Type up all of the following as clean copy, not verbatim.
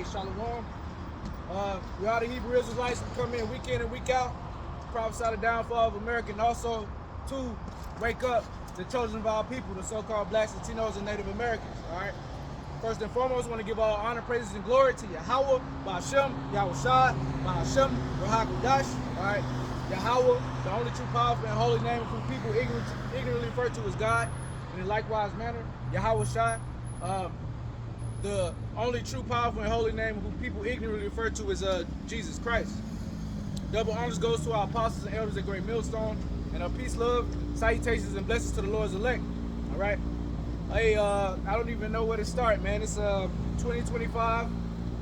Hey, Shalom. We are the Hebrew Israelites who come in and week out, prophesy the downfall of America, and also to wake up the children of our people, the so-called blacks, Latinos, and Native Americans. All right. First and foremost, I want to give all honor, praises, and glory to Yahweh, Ba'ashem, Yahushua, Ba'ashem, Rahakudash. All right. Yahweh, the only true, powerful, and holy name of whom people ignorantly refer to as God. In a likewise manner, Yahushua, the only true, powerful, and holy name of whom people ignorantly refer to as Jesus Christ. Double honors goes to our apostles and elders at Great Millstone, and our peace, love, salutations, and blessings to the Lord's elect. All right. Hey, I don't even know where to start, man. It's 2025,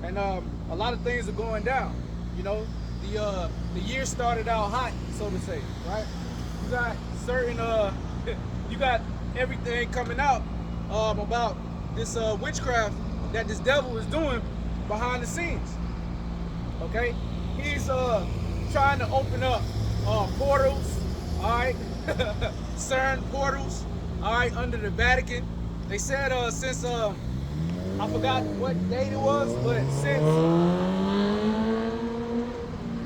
and a lot of things are going down. You know, the year started out hot, so to say, right? You got certain you got everything coming out about this witchcraft that this devil is doing behind the scenes. Okay, he's trying to open up portals, all right, CERN portals, all right, under the Vatican. They said since I forgot what date it was, but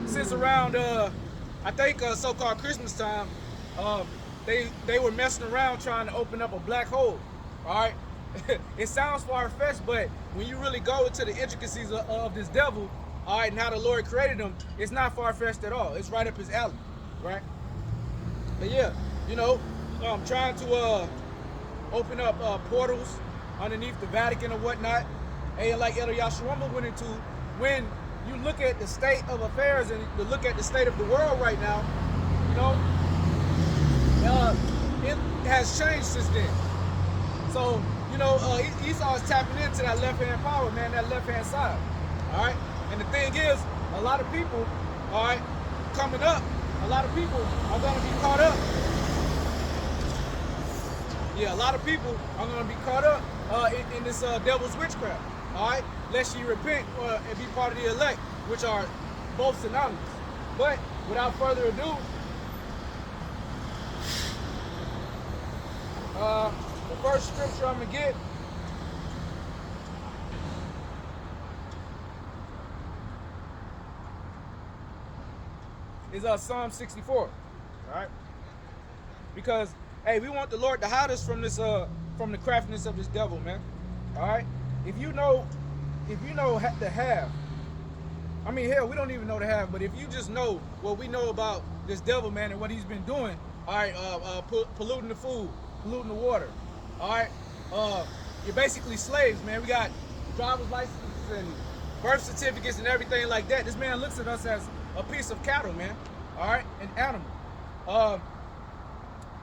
since around I think so-called Christmas time, they were messing around trying to open up a black hole. All right, it sounds far-fetched, but when you really go into the intricacies of this devil, all right, and how the Lord created him, it's not far-fetched at all. It's right up his alley, right? But yeah, you know, trying to open up portals underneath the Vatican or whatnot. And like Elder Yashawamba went into, when you look at the state of affairs and you look at the state of the world right now, you know, it has changed since then. So, you know, Esau is tapping into that left-hand power, man, that left-hand side, all right? And the thing is, a lot of people, all right, coming up, a lot of people are going to be caught up. Yeah, a lot of people are going to be caught up in this devil's witchcraft, all right? Lest you repent and be part of the elect, which are both synonymous. But without further ado, the first scripture I'm going to get is Psalm 64, all right? Because, hey, we want the Lord to hide us from this, from the craftiness of this devil, man. All right. If you know the have, I mean, hell, we don't even know the have, but if you just know what we know about this devil, man, and what he's been doing, all right, polluting the food, polluting the water, all right, you're basically slaves, man. We got driver's licenses and birth certificates and everything like that. This man looks at us as a piece of cattle, man. All right, an animal.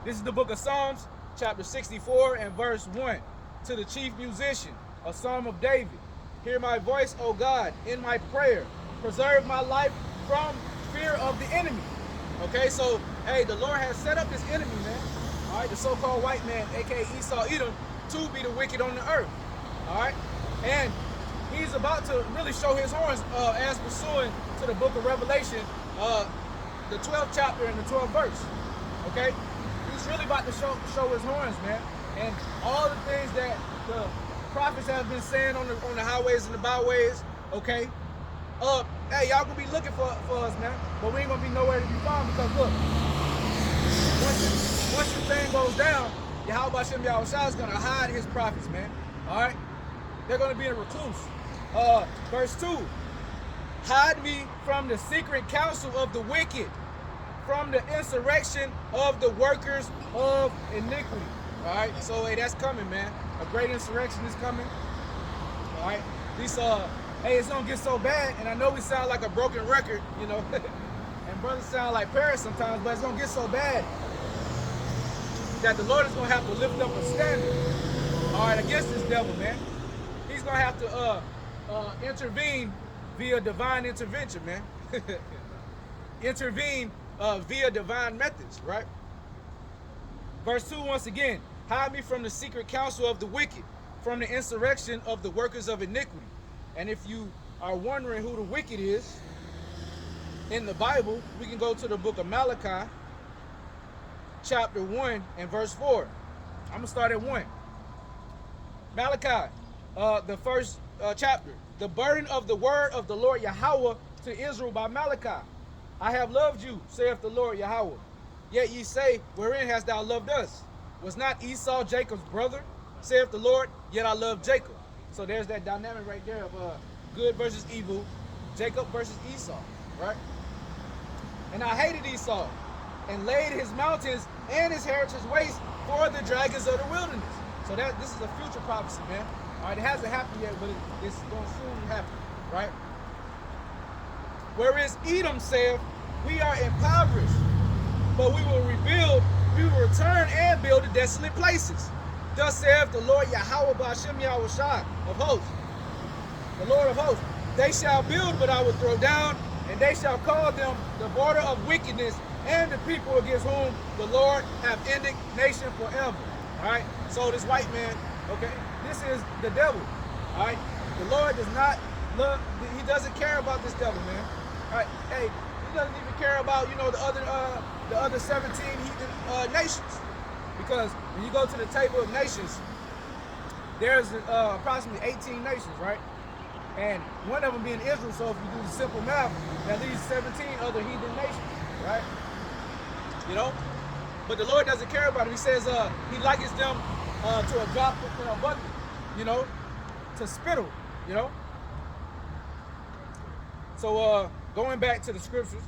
This is the book of Psalms, chapter 64 and verse 1. To the chief musician, a psalm of David. Hear my voice, O God, in my prayer. Preserve my life from fear of the enemy. Okay, so, hey, the Lord has set up this enemy, man. All right, the so-called white man, a.k.a. Esau Edom, to be the wicked on the earth. All right, and he's about to really show his horns as pursuing to the book of Revelation, the 12th chapter and the 12th verse. Okay? He's really about to show his horns, man. And all the things that the prophets have been saying on the highways and the byways, okay? Hey, y'all gonna be looking for us, man. But we ain't gonna be nowhere to be found because look, once the thing goes down, Yahweh Hashem Yahushua is gonna hide his prophets, man. Alright? They're gonna be in a recluse. Verse 2. Hide me from the secret counsel of the wicked, from the insurrection of the workers of iniquity. All right, so hey, that's coming, man. A great insurrection is coming. All right, these hey, it's gonna get so bad, and I know we sound like a broken record, you know, and brothers sound like parrots sometimes, but it's gonna get so bad that the Lord is gonna have to lift up a standard, all right, against this devil, man. He's gonna have to intervene via divine intervention, man. Intervene via divine methods, right? Verse 2 once again, hide me from the secret counsel of the wicked, from the insurrection of the workers of iniquity. And if you are wondering who the wicked is, in the Bible, we can go to the book of Malachi, chapter 1 and verse 4. I'm going to start at 1. Malachi, the first chapter. the burden of the word of the Lord Yahweh to Israel by Malachi. I have loved you, saith the Lord Yahweh. Yet ye say, wherein hast thou loved us? Was not Esau Jacob's brother, saith the Lord? Yet I love Jacob. So there's that dynamic right there of good versus evil, Jacob versus Esau, right? And I hated Esau, and laid his mountains and his heritage waste for the dragons of the wilderness. So this is a future prophecy, man. All right, it hasn't happened yet, but it's going to soon happen, right? Whereas Edom saith, we are impoverished, but we will rebuild, we will return and build the desolate places. Thus saith the Lord Yahweh Ba'ashem Yahushai of hosts, the Lord of hosts. They shall build, but I will throw down, and they shall call them the border of wickedness, and the people against whom the Lord have indignation forever. All right, so this white man, okay, this is the devil. All right, the Lord does not love, he doesn't care about this devil, man. All right, hey, he doesn't even care about, you know, the other 17 heathen nations, because when you go to the table of nations, there's approximately 18 nations, right? And one of them being Israel. So if you do the simple math, that leaves 17 other heathen nations, right? You know, but the Lord doesn't care about it. He says he likens them to a drop in a bucket, you know, to spittle, you know. So going back to the scriptures,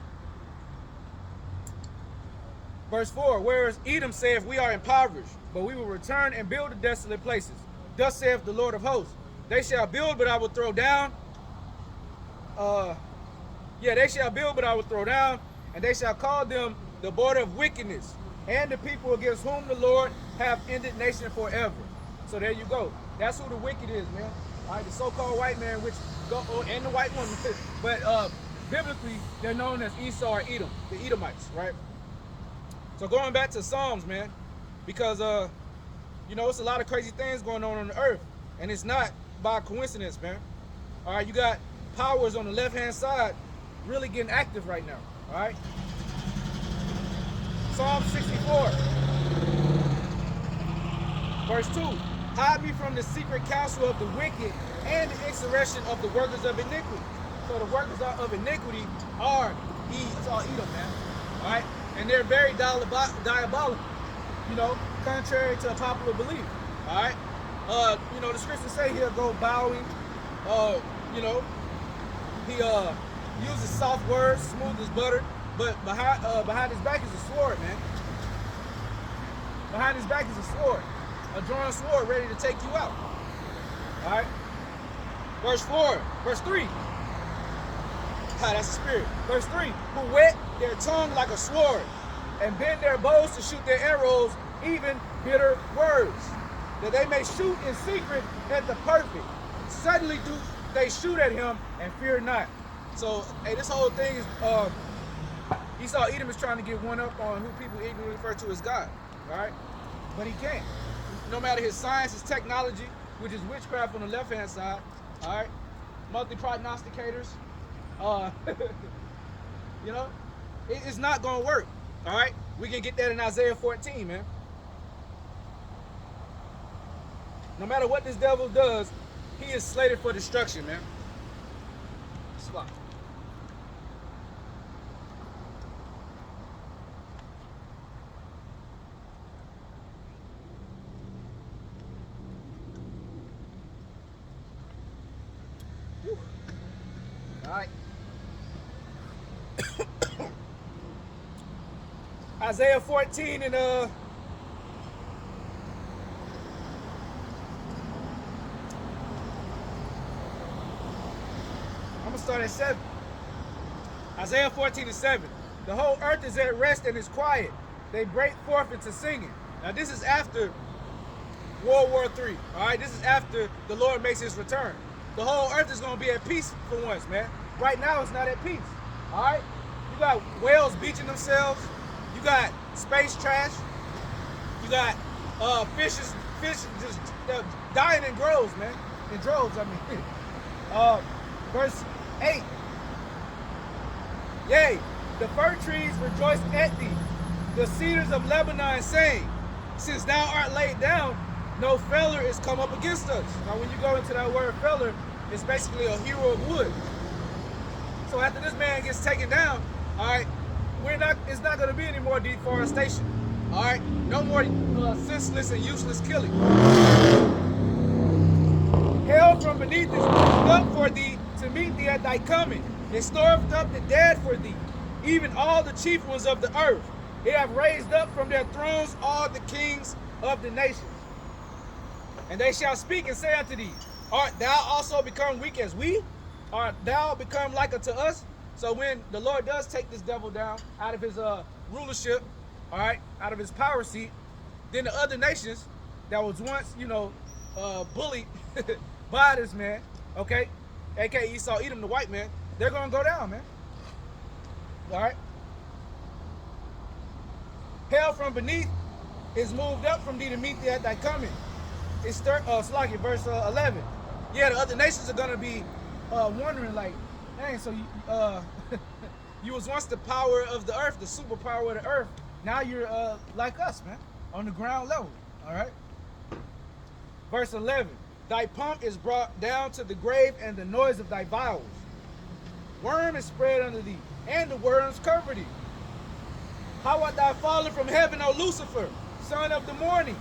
verse 4, whereas Edom saith, we are impoverished, but we will return and build the desolate places. Thus saith the Lord of hosts, they shall build, but I will throw down. They shall build, but I will throw down, and they shall call them the border of wickedness, and the people against whom the Lord have indignation forever. So there you go. That's who the wicked is, man. All right, the so-called white man, which and the white woman, but biblically they're known as Esau or Edom, the Edomites, right? So going back to Psalms, man, because you know, it's a lot of crazy things going on the earth, and it's not by coincidence, man. All right, you got powers on the left-hand side really getting active right now. All right. Psalm 64, verse 2. Hide me from the secret counsel of the wicked and the insurrection of the workers of iniquity. So the workers of iniquity are Edom, man. All right, and they're very diabolical. You know, contrary to popular belief. All right. You know, the scriptures say he'll go bowing. You know, he uses soft words, smooth as butter. But behind his back is a sword, man. Behind his back is a sword. A drawn sword ready to take you out. All right? Verse 3. That's the spirit. Verse 3. Who whet their tongue like a sword, and bend their bows to shoot their arrows, even bitter words, that they may shoot in secret at the perfect. Suddenly do they shoot at him and fear not. So, hey, this whole thing is... Esau Edom is trying to get one up on who people ignorantly refer to as God, all right? But he can't. No matter his science, his technology, which is witchcraft on the left-hand side, all right? Monthly prognosticators, you know? It's not going to work, all right? We can get that in Isaiah 14, man. No matter what this devil does, he is slated for destruction, man. Slop. Alright. Isaiah 14 and I'm gonna start at 7. Isaiah 14 and 7. The whole earth is at rest and is quiet. They break forth into singing. Now this is after World War III. Alright, this is after the Lord makes his return. The whole earth is gonna be at peace for once, man. Right now it's not at peace. Alright? You got whales beaching themselves. You got space trash. You got fish just dying in droves, man. In droves, I mean. Verse 8. Yea, the fir trees rejoice at thee, the cedars of Lebanon saying, since thou art laid down, no feller is come up against us. Now when you go into that word feller, is basically a hero of wood. So after this man gets taken down, all right, it's not going to be any more deforestation. All right, no more senseless and useless killing. Hell from beneath is raised up for thee to meet thee at thy coming. It storeth up the dead for thee, even all the chief ones of the earth. It have raised up from their thrones all the kings of the nations. And they shall speak and say unto thee, art thou also become weak as we? Art thou become like unto us? So when the Lord does take this devil down out of his rulership, all right, out of his power seat, then the other nations that was once, bullied by this man, okay, aka Esau, Edom, the white man, they're gonna go down, man. All right. Hell from beneath is moved up from thee to meet thee at thy coming. It's Slaki, verse 11. Yeah, the other nations are gonna be wondering like, dang, so you, you was once the power of the earth, the superpower of the earth. Now you're like us, man, on the ground level. All right. Verse 11. Thy pomp is brought down to the grave, and the noise of thy vows. Worm is spread under thee, and the worms cover thee. How art thou fallen from heaven, O Lucifer, son of the morning?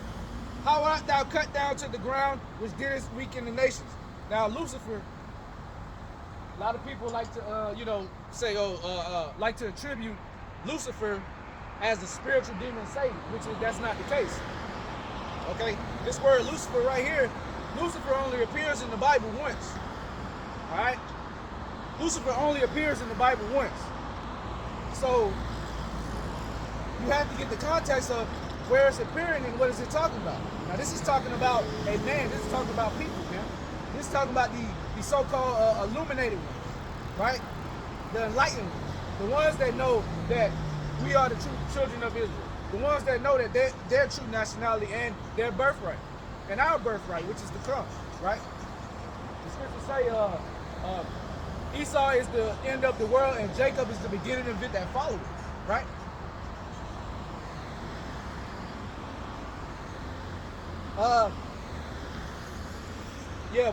How art thou cut down to the ground, which didst weaken the nations? Now, Lucifer, a lot of people like to, say, like to attribute Lucifer as the spiritual demon Satan, that's not the case. Okay, this word Lucifer right here, Lucifer only appears in the Bible once. All right, Lucifer only appears in the Bible once. So you have to get the context of where it's appearing and what is it talking about. Now this is talking about a man. This is talking about people, man. This is talking about the so-called illuminated ones, right? The enlightened ones, the ones that know that we are the true children of Israel, the ones that know that their true nationality and their birthright, and our birthright, which is to come, right? The scriptures say Esau is the end of the world and Jacob is the beginning of it that followed it, right?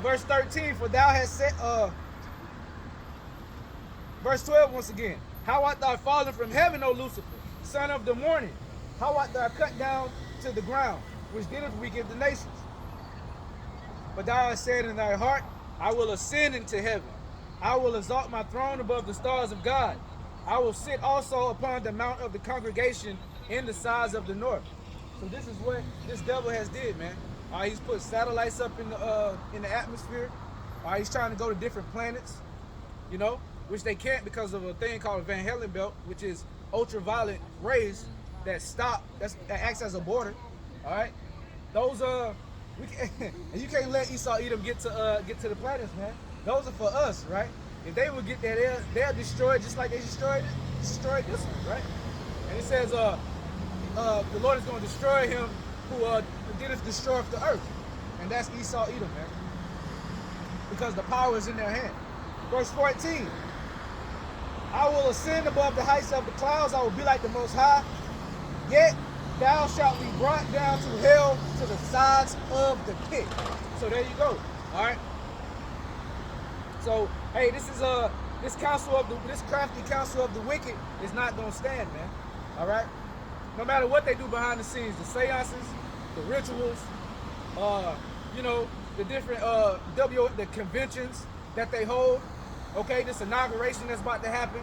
Verse 13, for thou hast said, verse 12 once again, how art thou fallen from heaven, O Lucifer, son of the morning? How art thou cut down to the ground, which didst weaken the nations? But thou hast said in thy heart, I will ascend into heaven. I will exalt my throne above the stars of God. I will sit also upon the mount of the congregation in the sides of the north. So this is what this devil has did, man. He's put satellites up in the atmosphere. He's trying to go to different planets, which they can't because of a thing called a Van Halen belt, which is ultraviolet rays that acts as a border. All right, those and you can't let Esau Edom get to the planets, man. Those are for us, right? If they would get there, they'll destroy it just like they destroyed this one, right? And it says the Lord is going to destroy him who didn't destroy the earth, and that's Esau Edom, man, because the power is in their hand. Verse 14. I will ascend above the heights of the clouds. I will be like the Most High. Yet thou shalt be brought down to hell, to the sides of the pit. So there you go. All right. So hey, this crafty counsel of the wicked is not gonna stand, man. All right. No matter what they do behind the scenes, the seances, the rituals, the different the conventions that they hold. Okay, this inauguration that's about to happen.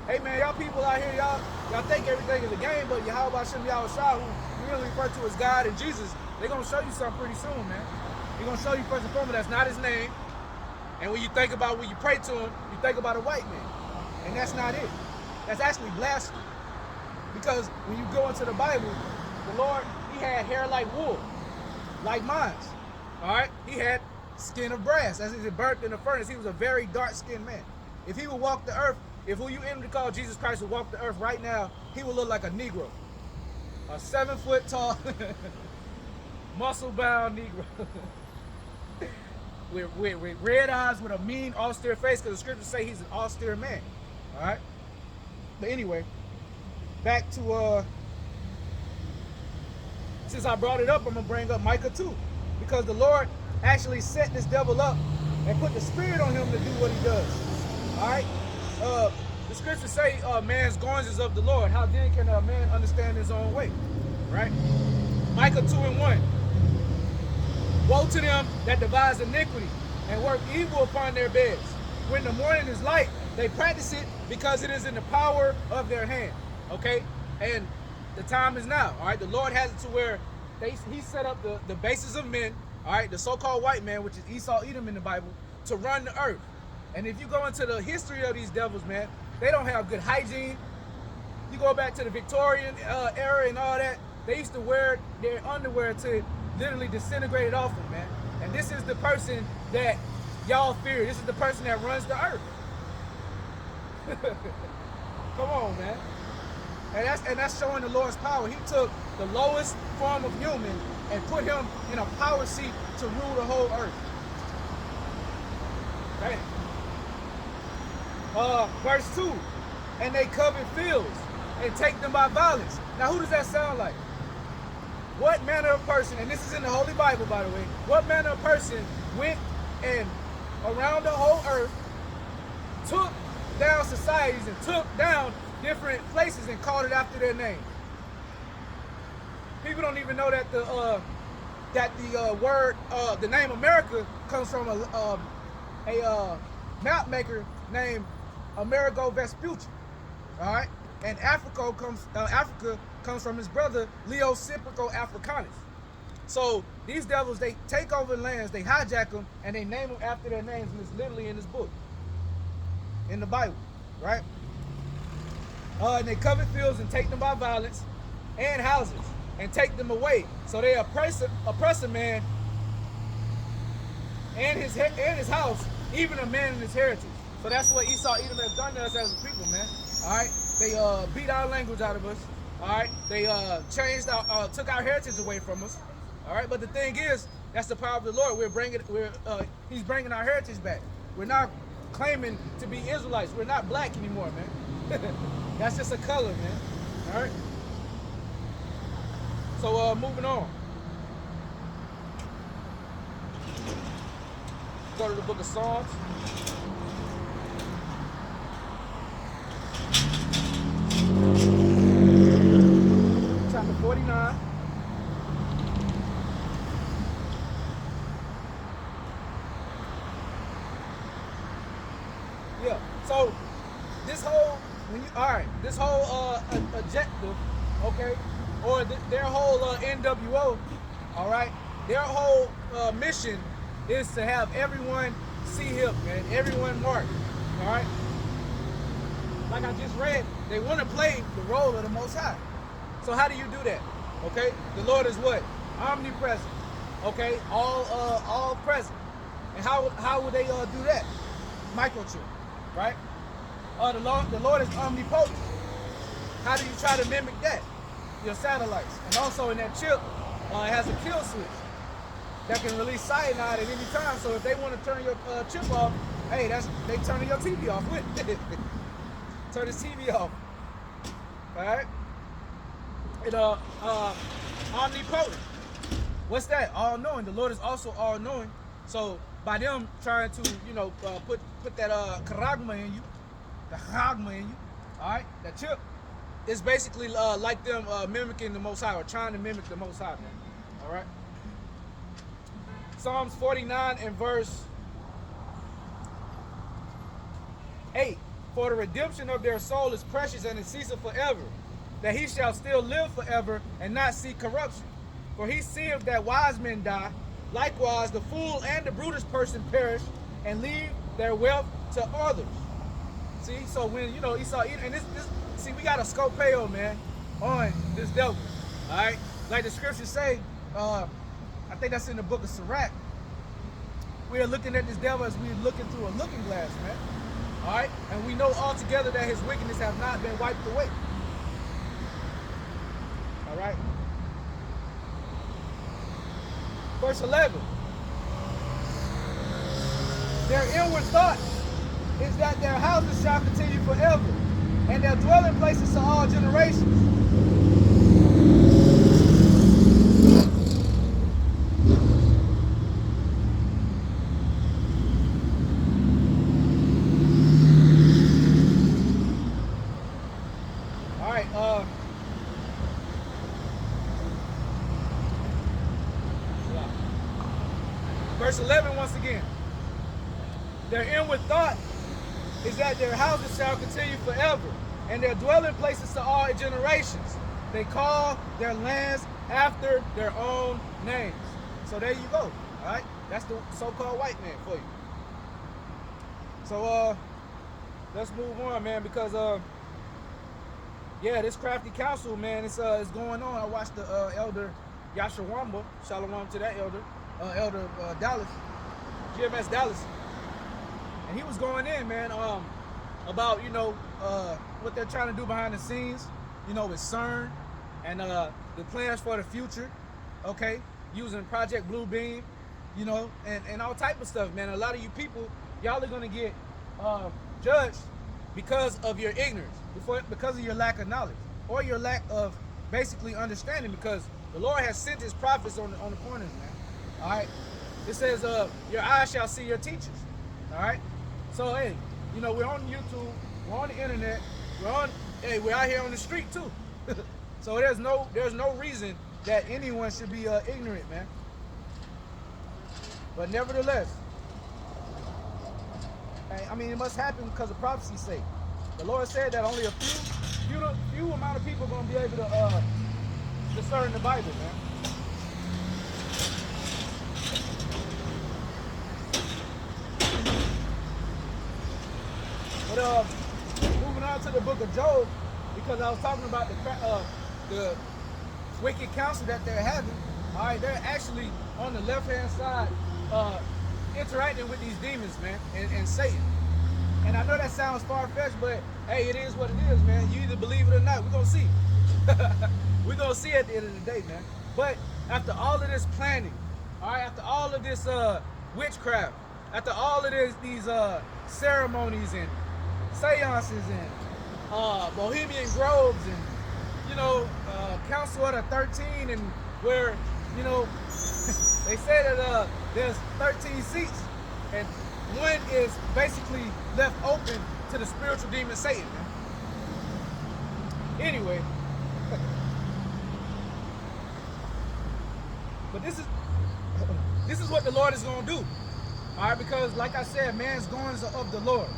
Hey man, y'all people out here, y'all think everything is a game, but Yahweh Shem Yahushua, who we really refer to as God and Jesus, they're gonna show you something pretty soon, man. They're gonna show you first and foremost that's not his name. And when you think about when you pray to him, you think about a white man. And that's not it. That's actually blasphemy. Because when you go into the Bible, the Lord, he had hair like wool, like mine. All right? He had skin of brass. As he burnt in the furnace, he was a very dark-skinned man. If he would walk the earth, if who you aim to call Jesus Christ would walk the earth right now, he would look like a Negro. A 7-foot tall, muscle-bound Negro. with red eyes, with a mean, austere face, because the scriptures say he's an austere man. All right? But anyway, back to, since I brought it up, I'm going to bring up Micah 2. Because the Lord actually set this devil up and put the spirit on him to do what he does. All right. The scriptures say, man's goings is of the Lord. How then can a man understand his own way? Right? Micah 2:1. Woe to them that devise iniquity and work evil upon their beds. When the morning is light, they practice it because it is in the power of their hand. Okay? And the time is now. All right? The Lord has it to where he set up the basis of men, all right, the so-called white man, which is Esau, Edom in the Bible, to run the earth. And if you go into the history of these devils, man, they don't have good hygiene. You go back to the Victorian era and all that, they used to wear their underwear to literally disintegrate it off them, man. And this is the person that y'all fear. This is the person that runs the earth. Come on, man. And that's showing the Lord's power. He took the lowest form of human and put him in a power seat to rule the whole earth. Okay. Verse 2, and they covet fields and take them by violence. Now, who does that sound like? What manner of person, and this is in the Holy Bible, by the way, what manner of person went and around the whole earth, took down societies and took down different places and called it after their name? People don't even know that the name America comes from a map maker named Amerigo Vespucci. All right, and Africa comes from his brother Leo Cyprico Africanus. So these devils, they take over lands, they hijack them, and they name them after their names, and it's literally in this book, in the Bible, right? And they covet fields and take them by violence, and houses, and take them away. So they oppress a man and his house, even a man in his heritage. So that's what Esau, Edom has done to us as a people, man. All right, they beat our language out of us. All right, they took our heritage away from us. All right, but the thing is, that's the power of the Lord. He's bringing our heritage back. We're not claiming to be Israelites. We're not black anymore, man. That's just a color, man. All right. So moving on. Go to the book of Psalms. Chapter 49. Yeah. So this whole objective, okay, or their whole NWO, all right, their whole mission is to have everyone see him, man, everyone marked, all right. Like I just read, they want to play the role of the Most High. So how do you do that? Okay, the Lord is what? Omnipresent. Okay, all present. And how would they do that? Microchip, right? The Lord is omnipotent. How do you try to mimic that? Your satellites. And also in that chip, it has a kill switch that can release cyanide at any time. So if they want to turn your chip off, hey, they turning your TV off with it. Turn his TV off. All right? It omnipotent. What's that? All-knowing. The Lord is also all-knowing. So by them trying to, put that charagma in you, the charagma in you, all right, that chip, is basically like them mimicking the Most High, or trying to mimic the Most High, man. All right. Psalms 49 and verse 8. For the redemption of their soul is precious, and it ceaseth forever, that he shall still live forever and not see corruption. For he seeth that wise men die, likewise the fool and the brutish person perish, and leave their wealth to others. See, so when Esau, and this we got a scopeo, man, on this devil. All right, like the scriptures say, I think that's in the book of Sirach. We are looking at this devil as we're looking through a looking glass, man. All right, and we know altogether that his wickedness have not been wiped away. All right. Verse 11. Their inward thought is that their houses shall continue forever, and their dwelling places to all generations. All right. Verse 11 once again. Their inward thought is that their houses shall continue forever, and their dwelling places to all generations. They call their lands after their own names. So there you go. All right, that's the so-called white man for you. So let's move on, man, because yeah, this crafty counsel, man, it's going on. I watched the elder Yashawamba, shalom to that elder, elder Dallas, GMS Dallas, and he was going in, man, about what they're trying to do behind the scenes, with CERN and the plans for the future, okay, using Project Blue Beam, and all type of stuff, man. A lot of you people, y'all are gonna get judged because of your ignorance, because of your lack of knowledge, or your lack of basically understanding, because the Lord has sent his prophets on the corners, man. All right, it says your eyes shall see your teachers. All right, so hey, we're on YouTube, we're on the internet, we're out here on the street too. So there's no reason that anyone should be ignorant, man. But nevertheless, I mean, it must happen because of prophecy's sake. The Lord said that only a few amount of people are going to be able to discern the Bible, man. But moving on to the book of Job, because I was talking about the wicked counsel that they're having. All right, they're actually on the left-hand side interacting with these demons, man, and Satan. And I know that sounds far-fetched, but hey, it is what it is, man. You either believe it or not. We're gonna see. We're gonna see at the end of the day, man. But after all of this planning, all right, after all of this witchcraft, after all of these ceremonies and seances and Bohemian Groves and Counsel of the 13, and where they say that there's 13 seats and one is basically left open to the spiritual demon Satan, man. Anyway, but this is what the Lord is going to do, all right? Because like I said, man's goings are of the Lord.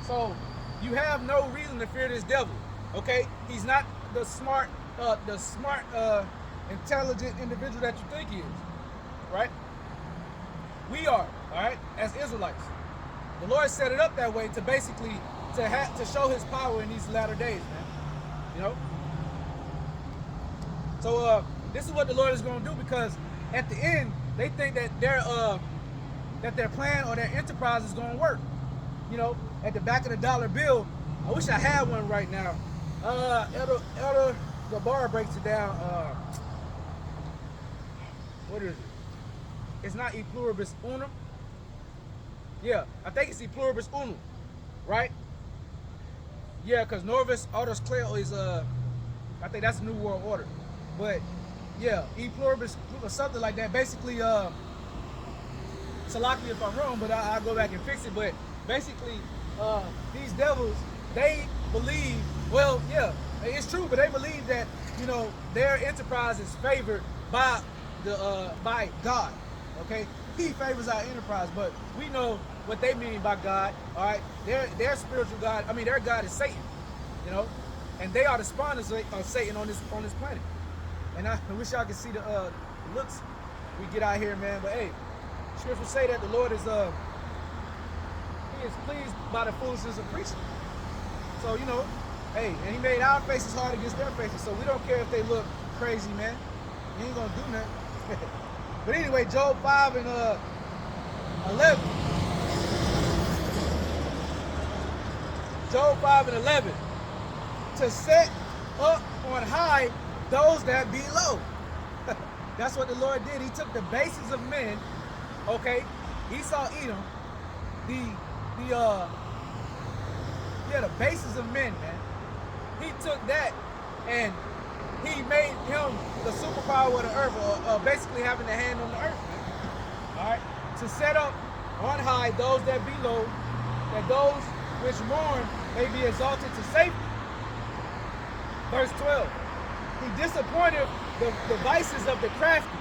So you have no reason to fear this devil, okay? He's not the smart, intelligent individual that you think he is, right? We are, all right, as Israelites. The Lord set it up that way to basically to show his power in these latter days, man. So this is what the Lord is going to do, because at the end they think that their plan or their enterprise is going to work. At the back of the dollar bill, I wish I had one right now. Elder Gabar breaks it down. What is it? It's not E pluribus unum. Yeah, I think it's E pluribus unum, right? Yeah, because Norvis Autos Cleo is I think that's the New World Order. But yeah, E pluribus or something like that. Basically, Salaki if I'm wrong, but I'll go back and fix it. But basically, these devils, they believe, well, yeah, it's true, but they believe that their enterprise is favored by by God. Okay, he favors our enterprise, but we know what they mean by God. All right, their spiritual God, I mean their God is Satan, and they are the spawners of Satan on this planet. And I wish y'all could see the looks we get out here, man. But hey, Scripture say that the Lord is he is pleased by the foolishness of preaching. So hey, and he made our faces hard against their faces, so we don't care if they look crazy, man. He ain't gonna do nothing. But anyway, Job 5 and 11. Job 5 and 11. To set up on high those that be low. That's what the Lord did. He took the bases of men, okay? Esau, Edom, the bases of men, man. He took that and he made him the superpower of the earth, or basically having the hand on the earth, man. All right? To set up on high those that be low, that those which mourn may be exalted to safety. Verse 12. He disappointed the devices of the crafty,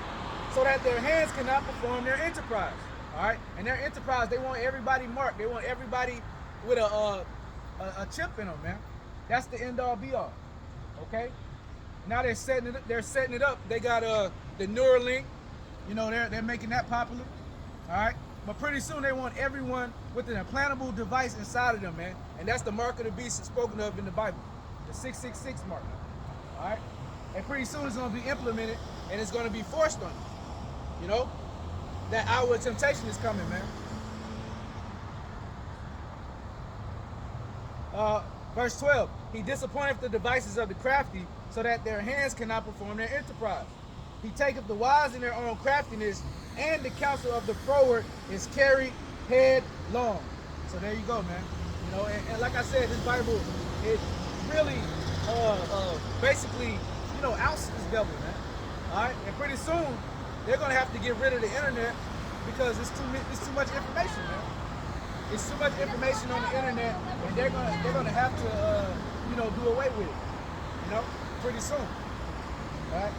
so that their hands cannot perform their enterprise. All right, and their enterprise, they want everybody marked. They want everybody with a chip in them, man. That's the end all be all. Okay. Now they're setting it up. They got the Neuralink. You know, they're making that popular. All right. But pretty soon they want everyone with an implantable device inside of them, man. And that's the mark of the beast spoken of in the Bible, the 666 mark. All right. And pretty soon it's going to be implemented and it's going to be forced on you. You know, that hour of temptation is coming, man. Verse 12. He disappointeth the devices of the crafty, so that their hands cannot perform their enterprise. He taketh the wise in their own craftiness, and the counsel of the froward is carried headlong. So there you go, man. You know, and like I said, this Bible, it really basically, you know, outs this devil, man. All right, and pretty soon they're gonna have to get rid of the internet because it's too much information, man. It's too much information on the internet, and they're gonna have to you know, do away with it. You know, pretty soon. All right.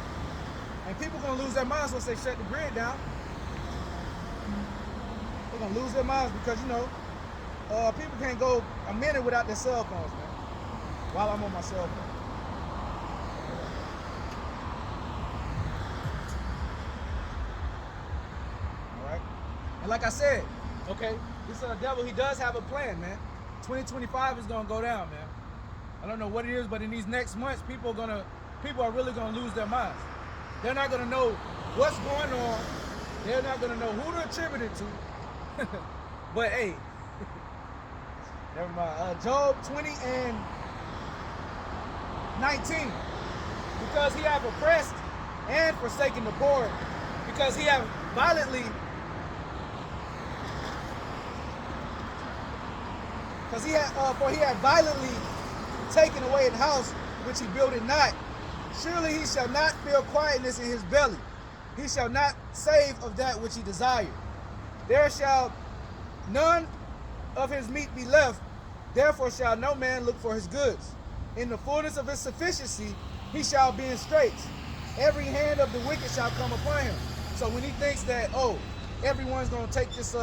And people gonna lose their minds once they shut the grid down. They're gonna lose their minds because, you know, people can't go a minute without their cell phones, man. While I'm on my cell phone. All right. And like I said, okay, this devil, he does have a plan, man. 2025 is gonna go down, man. I don't know what it is, but in these next months, people are really gonna lose their minds. They're not gonna know what's going on. They're not gonna know who to attribute it to. But hey, never mind. Job 20 and 19. Because he have oppressed and forsaken the poor, because he have violently. Because he had violently taken away the house which he builded not. Surely he shall not feel quietness in his belly. He shall not save of that which he desired. There shall none of his meat be left. Therefore shall no man look for his goods. In the fullness of his sufficiency he shall be in straits. Every hand of the wicked shall come upon him. So when he thinks that, oh, everyone's gonna take this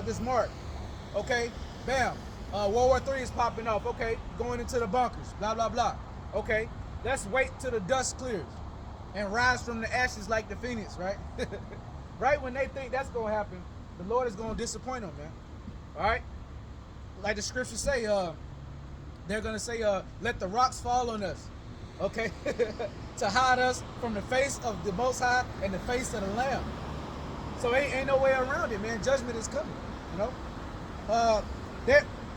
this mark, okay, bam. World War III is popping off. Okay, going into the bunkers. Blah, blah, blah. Okay, let's wait till the dust clears and rise from the ashes like the phoenix, right? Right when they think that's going to happen, the Lord is going to disappoint them, man. All right? Like the scriptures say, they're going to say, let the rocks fall on us. Okay? To hide us from the face of the Most High and the face of the Lamb. So ain't no way around it, man. Judgment is coming, you know?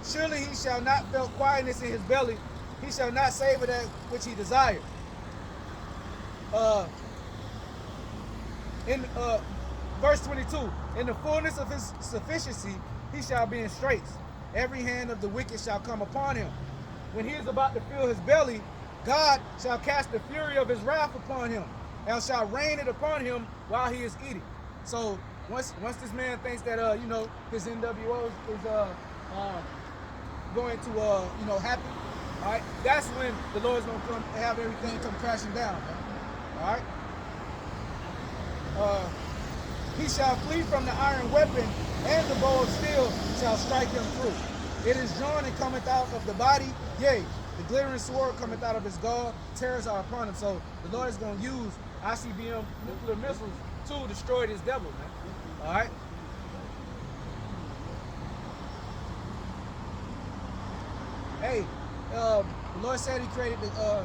Surely he shall not feel quietness in his belly. He shall not savor that which he desired. In verse 22, in the fullness of his sufficiency, he shall be in straits. Every hand of the wicked shall come upon him. When he is about to fill his belly, God shall cast the fury of his wrath upon him, and shall rain it upon him while he is eating. So once this man thinks that you know, his NWO is going to you know, happen, all right, that's when the Lord's gonna come and have everything come crashing down, man. All right. He shall flee from the iron weapon, and the bow of steel shall strike him through. It is drawn and cometh out of the body, yea, the glittering sword cometh out of his gall, terrors are upon him. So the Lord is gonna use ICBM nuclear missiles to destroy this devil, man. All right. Hey, the Lord said he created the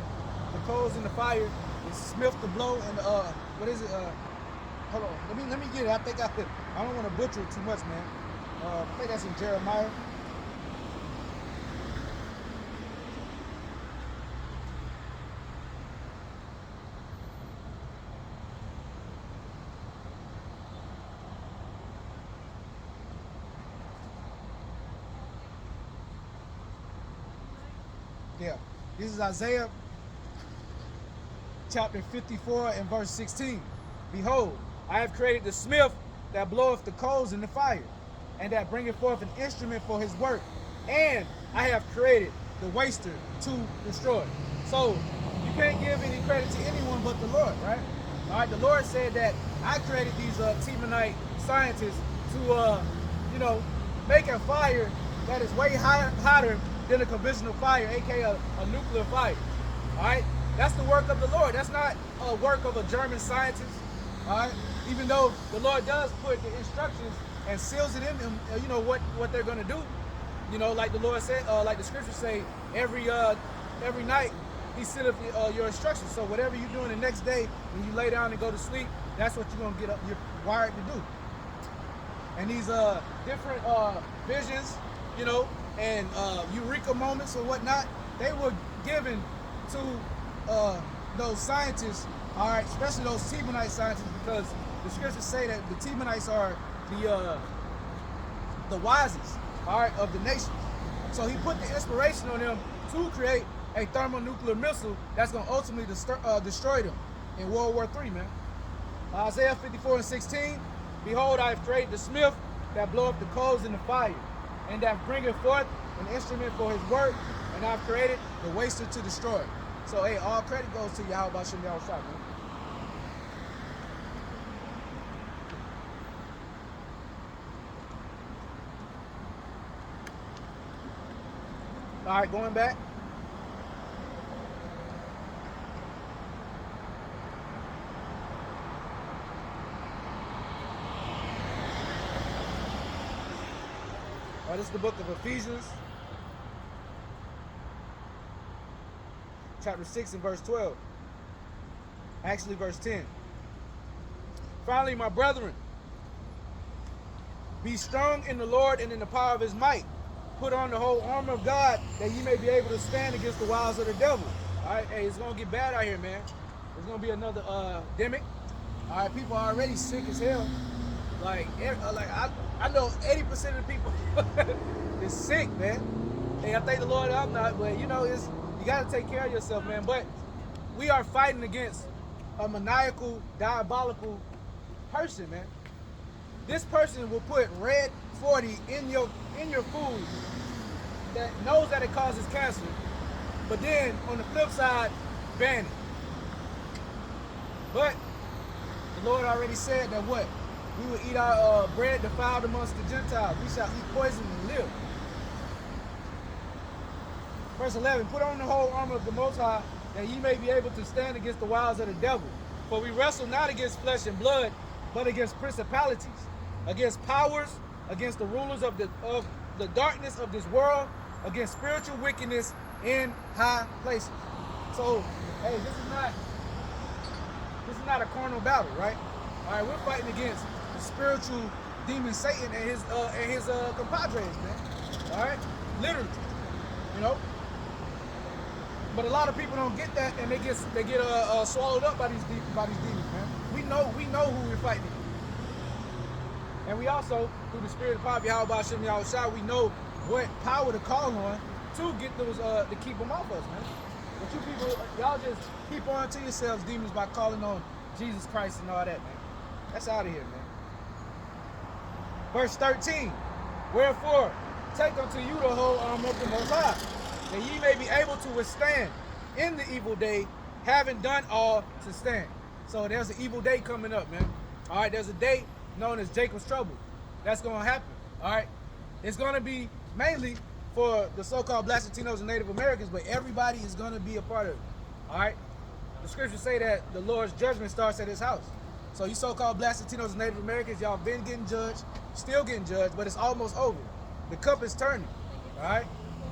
coals in the fire, the smith the blow, and what is it? Hold on, let me get it. I don't want to butcher it too much, man. I think that's in Jeremiah. Yeah, this is Isaiah chapter 54 and verse 16. Behold, I have created the smith that bloweth the coals in the fire, and that bringeth forth an instrument for his work. And I have created the waster to destroy. So you can't give any credit to anyone but the Lord, right? All right, the Lord said that I created these Temanite scientists to, make a fire that is way hotter than a conventional fire, aka a nuclear fire. All right, that's the work of the Lord. That's not a work of a German scientist. All right, even though the Lord does put the instructions and seals it in them, what they're gonna do. Like the Lord said, like the scriptures say, every night He sealeth your instructions. So whatever you're doing the next day when you lay down and go to sleep, that's what you're gonna get up. You're wired to do. And these different visions, and eureka moments or whatnot, they were given to those scientists, all right, especially those Temanite scientists, because the scriptures say that the Temanites are the wisest, all right, of the nations. So He put the inspiration on them to create a thermonuclear missile that's going to ultimately destroy them in World War III, man. Isaiah 54:16, behold, I have created the smith that bloweth the coals in the fire, and that bringeth forth an instrument for His work, and I've created the waster to destroy. So, hey, all credit goes to Yahweh Shem Yahweh Shai, man. All right, going back. This is the book of Ephesians, chapter 6 and verse 12. Actually, verse 10. Finally, my brethren, be strong in the Lord and in the power of His might. Put on the whole armor of God, that ye may be able to stand against the wiles of the devil. All right, hey, it's going to get bad out here, man. There's going to be another epidemic. All right, people are already sick as hell. I know 80% of the people is sick, man. Hey, I thank the Lord I'm not, but you got to take care of yourself, man. But we are fighting against a maniacal, diabolical person, man. This person will put red 40 in your food that knows that it causes cancer, but then on the flip side, ban it. But the Lord already said that what? We will eat our bread defiled amongst the Gentiles. We shall eat poison and live. Verse 11, put on the whole armor of the Most High, that ye may be able to stand against the wiles of the devil. For we wrestle not against flesh and blood, but against principalities, against powers, against the rulers of the darkness of this world, against spiritual wickedness in high places. So, hey, this is not a carnal battle, right? All right, we're fighting against the spiritual demon Satan and his compadres, man. All right, literally, But a lot of people don't get that, and they get swallowed up by these demons, man. We know who we're fighting against. And we also, through the spirit of power, Yahweh Shem Yahweh Shai, we know what power to call on to get those to keep them off us, man. But you people, y'all just keep on to yourselves demons by calling on Jesus Christ and all that, man. That's out of here, man. Verse 13. Wherefore, take unto you the whole armor of the Most High, that ye may be able to withstand in the evil day, having done all to stand. So there's an evil day coming up, man. All right, there's a day known as Jacob's trouble. That's going to happen, all right? It's going to be mainly for the so-called Black Latinos and Native Americans, but everybody is going to be a part of it, all right? The scriptures say that the Lord's judgment starts at His house. So you so-called Black Latinos and Native Americans, y'all been getting judged, still getting judged, but it's almost over. The cup is turning, all right?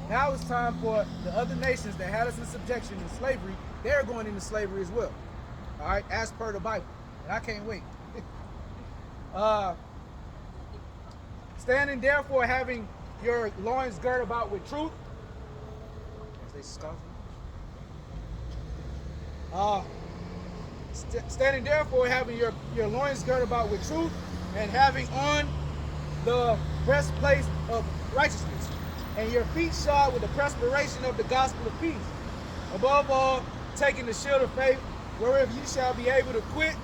Now it's time for the other nations that had us in subjection in slavery, they're going into slavery as well, all right, as per the Bible. And I can't wait. Standing therefore, having your loins girt about with truth. As they scoff. Standing therefore, having your loins girt about with truth, and having on the breastplate of righteousness, and your feet shod with the perspiration of the gospel of peace. Above all, taking the shield of faith, wherewith you shall be able to quit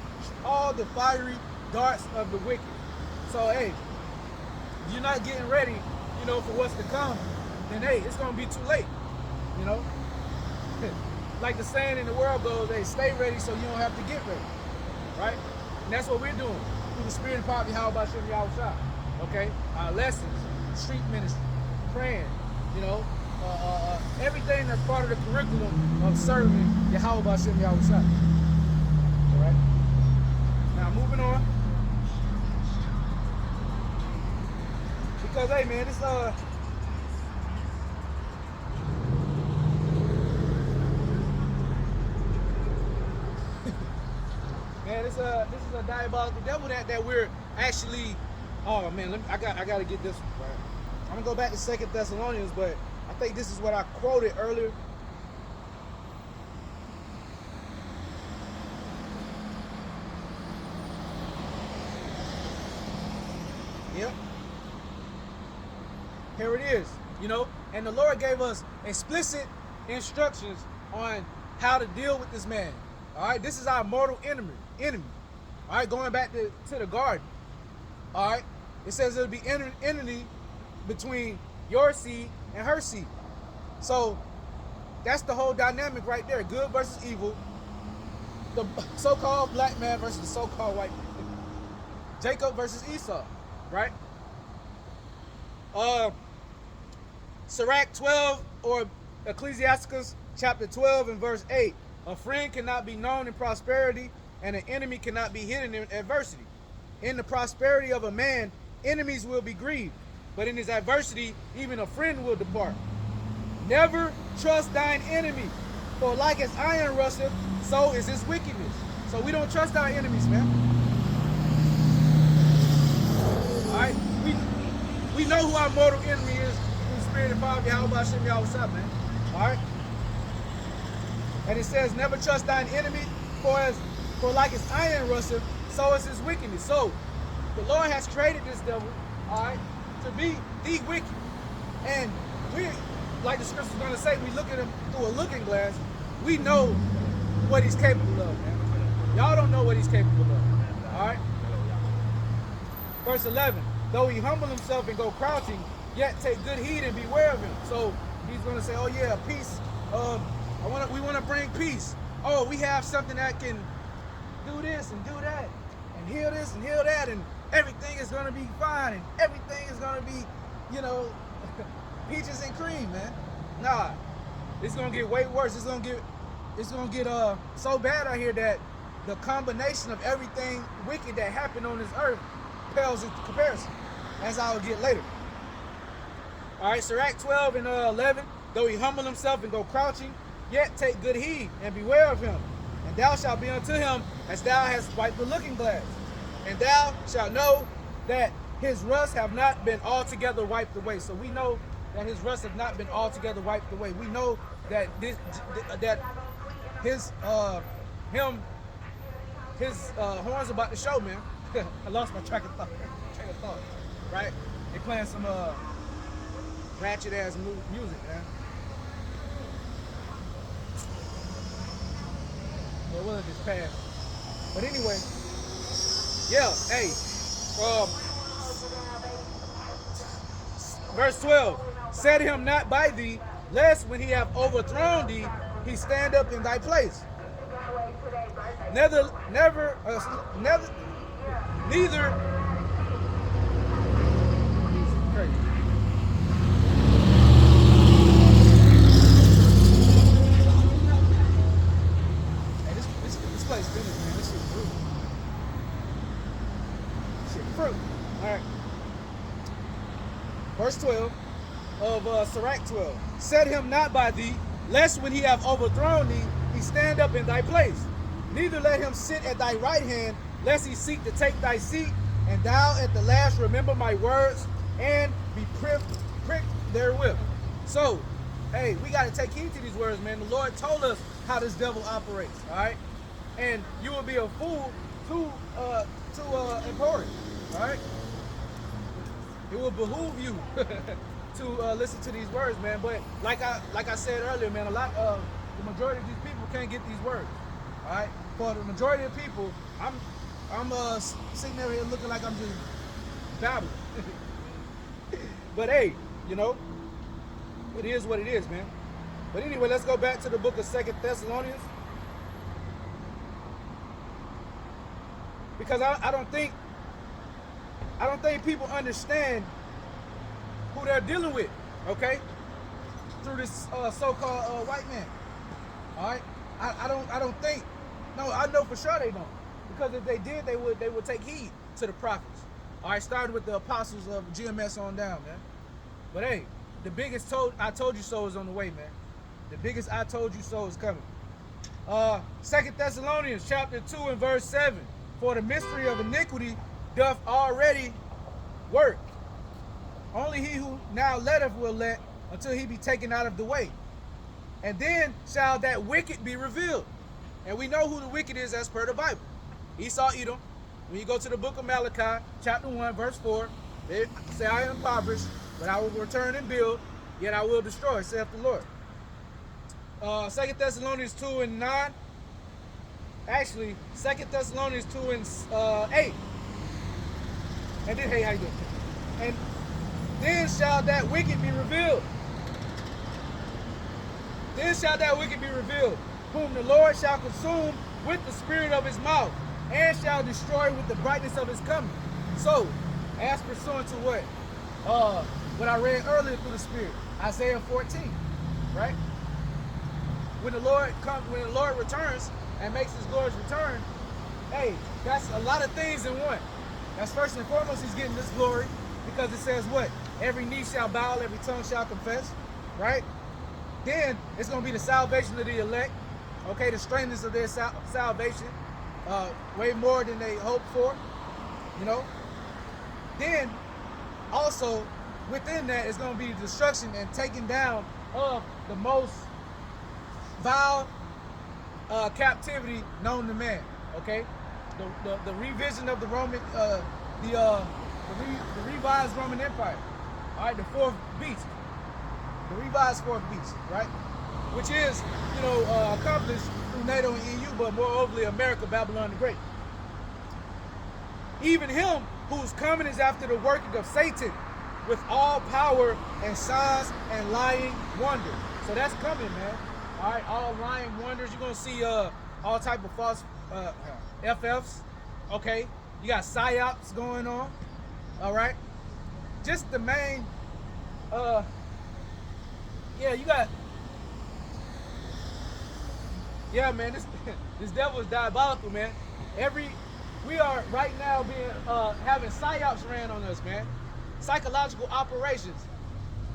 all the fiery darts of the wicked. So, hey, if you're not getting ready, for what's to come, then, hey, it's going to be too late. You know, like the saying in the world goes, "Hey, stay ready so you don't have to get ready." Right? And that's what we're doing through the Spirit and power. How about Shem Yahushua? Okay, our lessons, street ministry, praying. You know, everything that's part of the curriculum of serving Yahweh Shem Yahushua. All right. Now moving on, because hey man, it's man, this is a diabolical devil that we're actually. Oh man, I gotta get this one. Right? I'm gonna go back to 2 Thessalonians, but I think this is what I quoted earlier. Yep. Here it is. You know, and the Lord gave us explicit instructions on how to deal with this man. All right, this is our mortal enemy. All right, going back to the garden. All right, it says it'll be enmity between your seed and her seed. So that's the whole dynamic right there. Good versus evil. The so-called black man versus the so-called white man. Jacob versus Esau, right? Sirach 12 or Ecclesiasticus chapter 12 and verse 8. A friend cannot be known in prosperity, and an enemy cannot be hidden in adversity. In the prosperity of a man, enemies will be grieved, but in his adversity, even a friend will depart. Never trust thine enemy, for like as iron rusteth, so is his wickedness. So we don't trust our enemies, man. All right, we know who our mortal enemy is through the Spirit and power of Yahweh Shem Yahushua, man. All right. And it says, never trust thine enemy, for like as iron rusteth, so is his wickedness. So the Lord has created this devil, all right, to be the wicked. And we, like the scripture's going to say, we look at him through a looking glass. We know what he's capable of, man. Y'all don't know what he's capable of, all right? Verse 11, though he humble himself and go crouching, yet take good heed and beware of him. So he's going to say, oh yeah, peace. We want to bring peace. Oh, we have something that can do this and do that and heal this and heal that, and everything is going to be fine and everything is going to be, you know, peaches and cream, man. Nah, it's going to get way worse. It's going to get so bad out here that the combination of everything wicked that happened on this earth pales into comparison, as I will get later. All right, Sirach 12 and 11, though he humble himself and go crouching, yet take good heed and beware of him. And thou shalt be unto him as thou hast wiped the looking glass. And thou shalt know that his rust have not been altogether wiped away. So we know that his rust have not been altogether wiped away. We know that his horns about to show, man. I lost my train of thought. Right? They playing some ratchet ass music, man. It wasn't this past. But anyway, yeah, hey. Verse 12. Set him not by thee, lest when he have overthrown thee, he stand up in thy place. Neither. Crazy. This place finished, man. This shit's fruit. Fruit. All right. Verse 12 of Sirach 12. Set him not by thee, lest when he have overthrown thee, he stand up in thy place. Neither let him sit at thy right hand, lest he seek to take thy seat, and thou at the last remember my words, and be pricked therewith. So, hey, we got to take heed to these words, man. The Lord told us how this devil operates, all right? And you will be a fool to import it, all right? It will behoove you to listen to these words, man. But like I said earlier, man, the majority of these people can't get these words, all right? For the majority of people, I'm sitting there here looking like I'm just babbling. But hey, you know, it is what it is, man. But anyway, let's go back to the book of 2 Thessalonians. Because I don't think people understand who they're dealing with, okay? Through this so-called white man. All right? I don't think. No, I know for sure they don't. Because if they did, they would take heed to the prophets. All right, starting with the apostles of GMS on down, man. But hey, the biggest I told you so is on the way, man. The biggest I told you so is coming. 2 Thessalonians chapter 2 and verse 7. For the mystery of iniquity doth already work. Only he who now letteth will let until he be taken out of the way. And then shall that wicked be revealed. And we know who the wicked is as per the Bible. Esau, Edom. When you go to the book of Malachi, chapter 1, verse 4, they say, I am impoverished, but I will return and build, yet I will destroy, saith the Lord. 2 Thessalonians 2 and 9. Actually, 2 Thessalonians 2 and 8. And then, hey, how you doing? And then shall that wicked be revealed. Then shall that wicked be revealed, whom the Lord shall consume with the spirit of his mouth, and shall destroy with the brightness of his coming. So, as pursuant to what I read earlier through the Spirit, Isaiah 14, right? When the Lord returns and makes his glorious return, hey, that's a lot of things in one. That's first and foremost, he's getting this glory because it says what? Every knee shall bow, every tongue shall confess, right? Then it's going to be the salvation of the elect, okay, the straightness of their salvation, way more than they hoped for, you know. Then also within that is going to be the destruction and taking down of the most vile captivity known to man, okay? The revision of the Roman, the revised Roman Empire, all right, the fourth beast, the revised fourth beast, right? Which is, you know, accomplished through NATO and EU, but moreover America, Babylon the Great. Even him whose coming is after the working of Satan with all power and signs and lying wonders. So that's coming, man. All right, all lying wonders. You're going to see all type of false FFs, okay? You got psyops going on, all right? Just the main, yeah, you got, yeah, man, this devil is diabolical, man. We are right now being, having psyops ran on us, man. Psychological operations.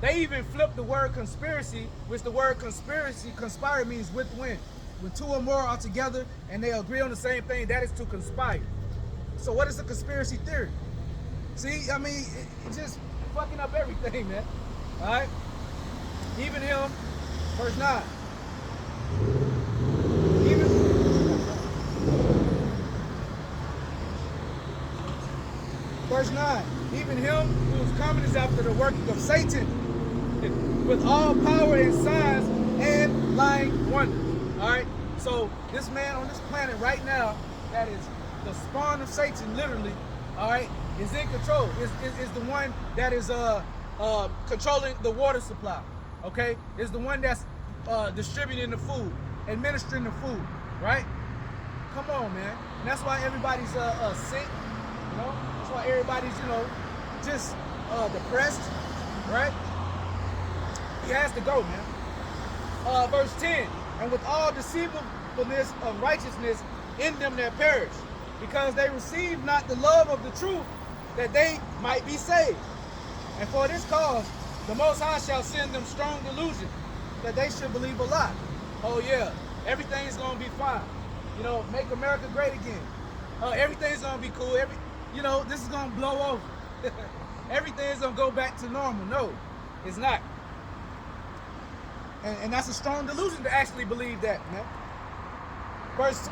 They even flipped the word conspiracy, which the word conspire means with win. When two or more are together and they agree on the same thing, that is to conspire. So what is a conspiracy theory? See, I mean, it's just fucking up everything, man. All right? Even him, verse 9. Verse 9. Even him whose coming is after the working of Satan, with all power and signs and lying wonders. All right? So this man on this planet right now, that is the spawn of Satan, literally, all right, is in control. Is the one that is controlling the water supply. Okay? Is the one that's distributing the food, administering the food, right? Come on, man. And that's why everybody's sick, you know? That's why everybody's, you know, just depressed, right? He has to go, man. Verse 10, and with all deceivableness of righteousness in them that perish, because they receive not the love of the truth, that they might be saved. And for this cause, the Most High shall send them strong delusion, that they should believe a lie. Oh yeah, everything's gonna be fine. You know, make America great again. Everything's gonna be cool. You know, this is gonna blow over. Everything's gonna go back to normal. No, it's not. And that's a strong delusion to actually believe that, man. Verse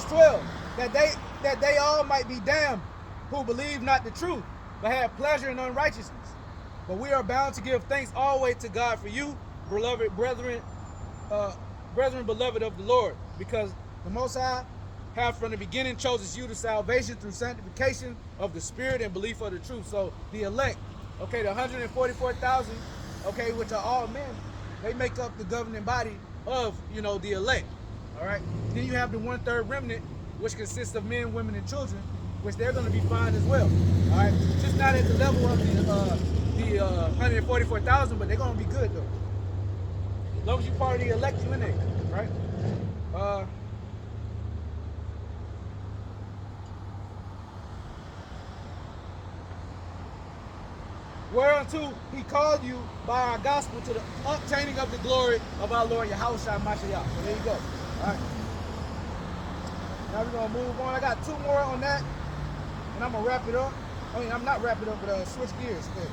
12, that they all might be damned who believe not the truth, but have pleasure in unrighteousness. But we are bound to give thanks always to God for you, beloved brethren, beloved of the Lord, because the Most High have from the beginning chosen you to salvation through sanctification of the Spirit and belief of the truth. So the elect, okay, the 144,000, okay, which are all men, they make up the governing body of, you know, the elect. All right. Then you have the 1/3 remnant, which consists of men, women, and children, which they're going to be fine as well. All right. Just not at the level of the 144,000, but they're going to be good though. As long as you part of the elect, you in there, right? Whereunto he called you by our gospel to the obtaining of the glory of our Lord Yahushua Mashiach. So there you go. All right. Now we're gonna move on. I got 2 more on that, and I'm gonna wrap it up. I mean, I'm not wrap it up, but switch gears. Okay.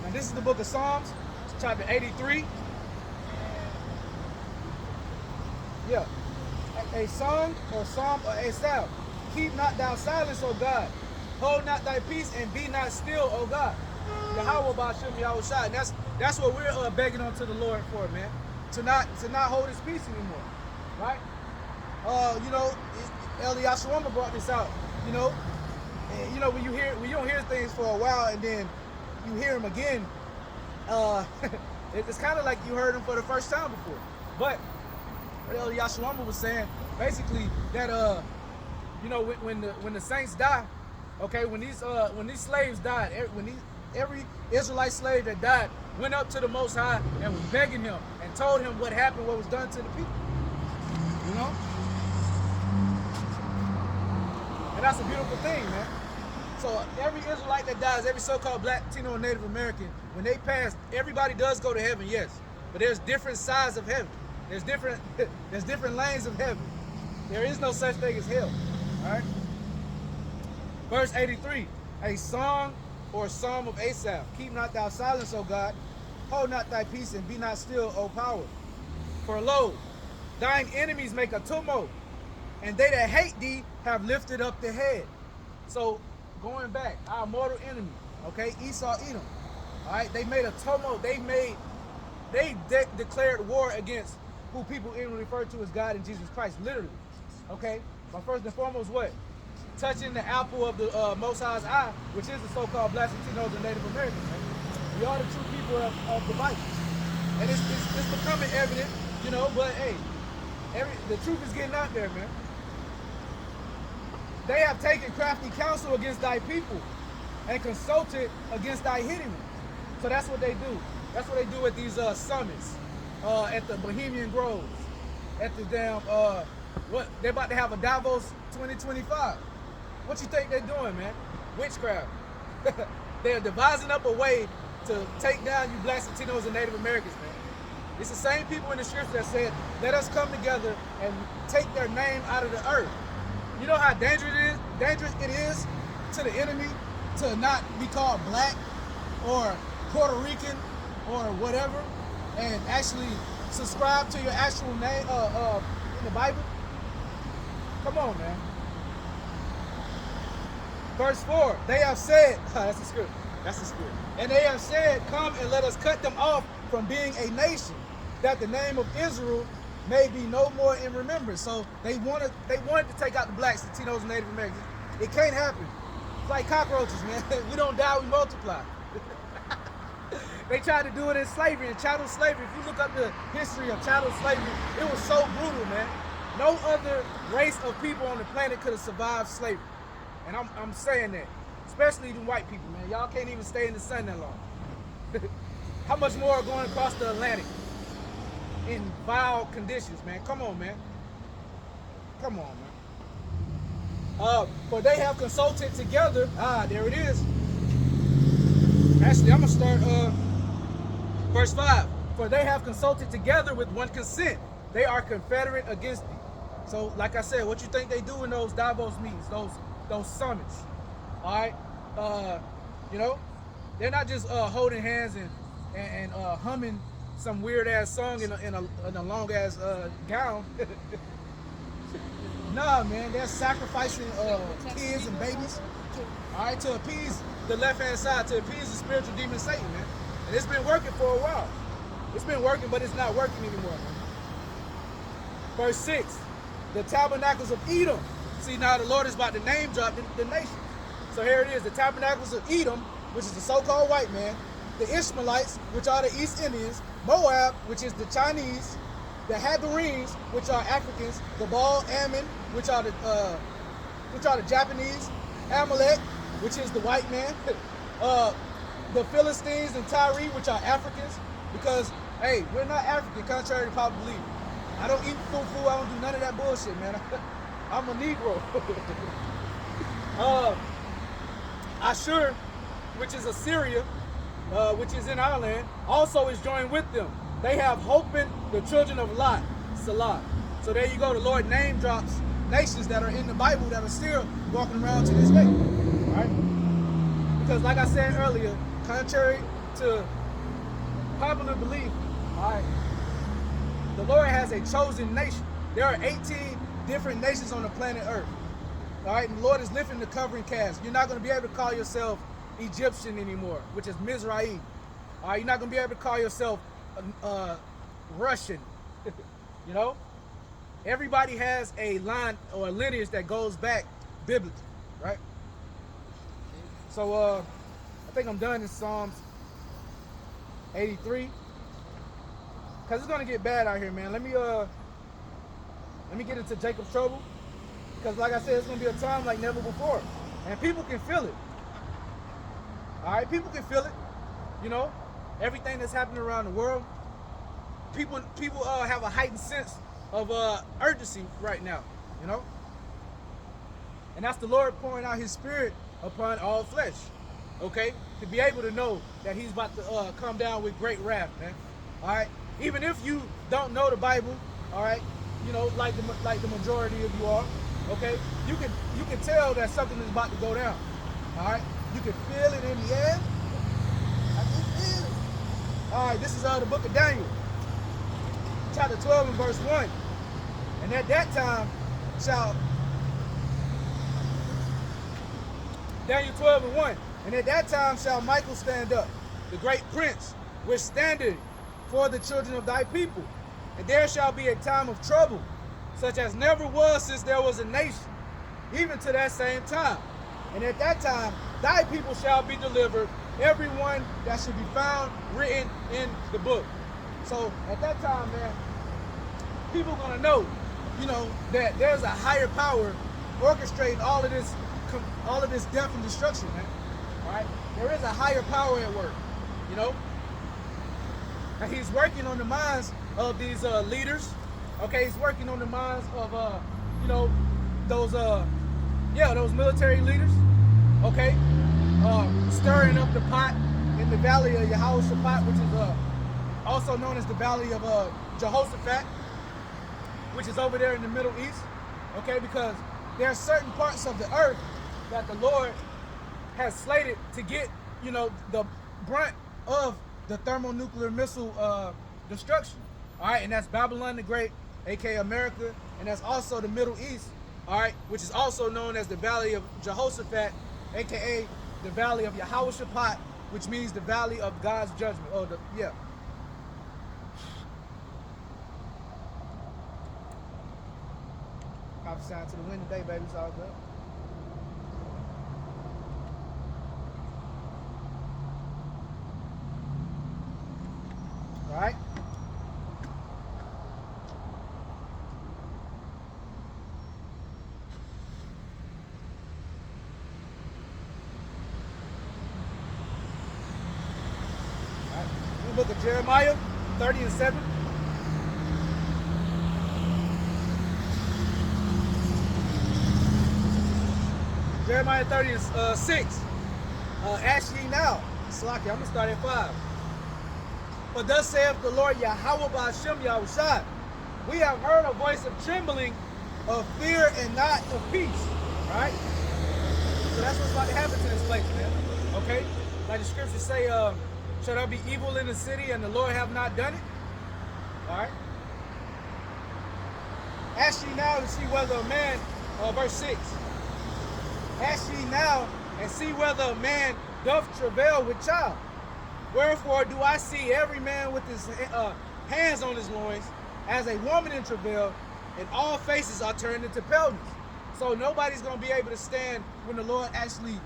Now this is the book of Psalms, chapter 83. Yeah. A song or psalm or a psalm. Keep not thou silence, O God. Hold not thy peace and be not still, O God. Yahweh Ba'ashem Yahushua. And that's what we're begging unto the Lord for, man. To not hold his peace anymore. Right? You know, Eliashua brought this out. You know, when you don't hear things for a while and then you hear them again, it's kind of like you heard them for the first time before. But Eliashua was saying basically that you know, when the saints die, okay, when these slaves died, every Israelite slave that died went up to the Most High and was begging him and told him what happened, what was done to the people. You know? And that's a beautiful thing, man. So every Israelite that dies, every so-called Black, Latino, and Native American, when they pass, everybody does go to heaven, yes. But there's different sides of heaven. There's different lanes of heaven. There is no such thing as hell. All right. Verse 83, a song or psalm of Asaph. Keep not thou silence, O God. Hold not thy peace and be not still, O power. For lo, thine enemies make a tumult, and they that hate thee have lifted up the head. So going back, our mortal enemy, okay, Esau, Edom. All right, they made a tumult. They declared war against who people even refer to as God and Jesus Christ, literally. Okay, but first and foremost, what? Touching the apple of the Most High's eye, which is the so-called Black, Latinos, and Native Americans. Right? We are the true people of the Bible, and it's becoming evident, you know. But hey, the truth is getting out there, man. They have taken crafty counsel against thy people, and consulted against thy hidden ones. So that's what they do. That's what they do at these summits, at the Bohemian Groves, at the damn what they're about to have a Davos 2025. What you think they're doing, man? Witchcraft. They're devising up a way to take down you Blacks, Latinos, and Native Americans, man. It's the same people in the scripture that said, let us come together and take their name out of the earth. You know how dangerous it is to the enemy to not be called Black or Puerto Rican or whatever, and actually subscribe to your actual name in the Bible? Come on, man. Verse 4, they have said, that's the script. That's the script. And they have said, come and let us cut them off from being a nation, that the name of Israel may be no more in remembrance. So they wanted to take out the Blacks, Latinos, and Native Americans. It can't happen. It's like cockroaches, man. We don't die, we multiply. They tried to do it in slavery, in chattel slavery. If you look up the history of chattel slavery, it was so brutal, man. No other race of people on the planet could have survived slavery. And I'm saying that. Especially the white people, man. Y'all can't even stay in the sun that long. How much more going across the Atlantic in vile conditions, man? Come on, man. Come on, man. For they have consulted together. There it is. Actually, I'm going to start verse 5. For they have consulted together with one consent. They are confederate against thee. So, like I said, what you think they do in those Davos meetings, those summits? All right, you know, they're not just holding hands and humming some weird ass song in a long ass gown. Nah, man, they're sacrificing kids and babies. All right, to appease the left hand side, to appease the spiritual demon Satan, man. And it's been working for a while. It's been working, but it's not working anymore, man. Verse 6, the tabernacles of Edom. See, now the Lord is about to name drop the nations. So here it is, the tabernacles of Edom, which is the so-called white man, the Ishmaelites, which are the East Indians, Moab, which is the Chinese, the Hagarenes, which are Africans, the Baal Ammon, which are the Japanese, Amalek, which is the white man, the Philistines and Tyre, which are Africans, because, hey, we're not African, contrary to popular belief. I don't eat fufu, I don't do none of that bullshit, man. I'm a Negro. Ashur, which is Assyria, which is in our land, also is joined with them. They have Hopen, the children of Lot, Salah. So there you go, the Lord name drops nations that are in the Bible that are still walking around to this day. All right? Because like I said earlier, contrary to popular belief, all right, the Lord has a chosen nation. There are 18 different nations on the planet Earth. All right, and the Lord is lifting the covering cast. You're not going to be able to call yourself Egyptian anymore, which is Mizraim. All right, you're not going to be able to call yourself Russian. You know, everybody has a line or a lineage that goes back biblically, right? So I think I'm done in Psalms 83, because it's going to get bad out here, man. Let me get into Jacob's trouble. Because like I said, it's going to be a time like never before. And people can feel it. All right, people can feel it. You know, everything that's happening around the world. People have a heightened sense of urgency right now, you know. And that's the Lord pouring out his spirit upon all flesh, okay? To be able to know that he's about to come down with great wrath, man. All right? Even if you don't know the Bible, all right, you know, like the majority of you are, okay, you can tell that something is about to go down. All right, you can feel it in the air. I can feel it. All right, this is the book of Daniel, chapter 12 and verse 1. And at that time shall Daniel 12 and 1. And at that time shall Michael stand up, the great prince, which standeth for the children of thy people. And there shall be a time of trouble, such as never was since there was a nation, even to that same time. And at that time, thy people shall be delivered, every one that should be found written in the book. So at that time, man, people are going to know, you know, that there's a higher power orchestrating all of this death and destruction, man. All right? There is a higher power at work, you know? And he's working on the minds of these leaders. Okay, he's working on the minds of you know, those military leaders. Okay, stirring up the pot in the valley of Yehoshaphat, which is also known as the valley of Jehoshaphat, which is over there in the Middle East. Okay, because there are certain parts of the earth that the Lord has slated to get, you know, the brunt of the thermonuclear missile destruction. All right, and that's Babylon the Great, aka America, and that's also the Middle East, all right, which is also known as the Valley of Jehoshaphat, aka the Valley of Yehoshaphat, which means the Valley of God's judgment. Oh, yeah. Prophesying to the wind today, baby. It's all good. All right. The book of Jeremiah 30 and 7. Jeremiah 30 and 6. Ask ye now. Slaki, I'm going to start at 5. For thus saith the Lord Yahweh Ba'ashem Yahushua, we have heard a voice of trembling, of fear, and not of peace. Right? So that's what's about to happen to this place, man. Okay? Like the scriptures say, shall there be evil in the city and the Lord have not done it? All right? Ask ye now to see whether a man, verse 6. Ask ye now and see whether a man doth travail with child. Wherefore do I see every man with his hands on his loins, as a woman in travail, and all faces are turned into paleness. So nobody's gonna be able to stand when the Lord actually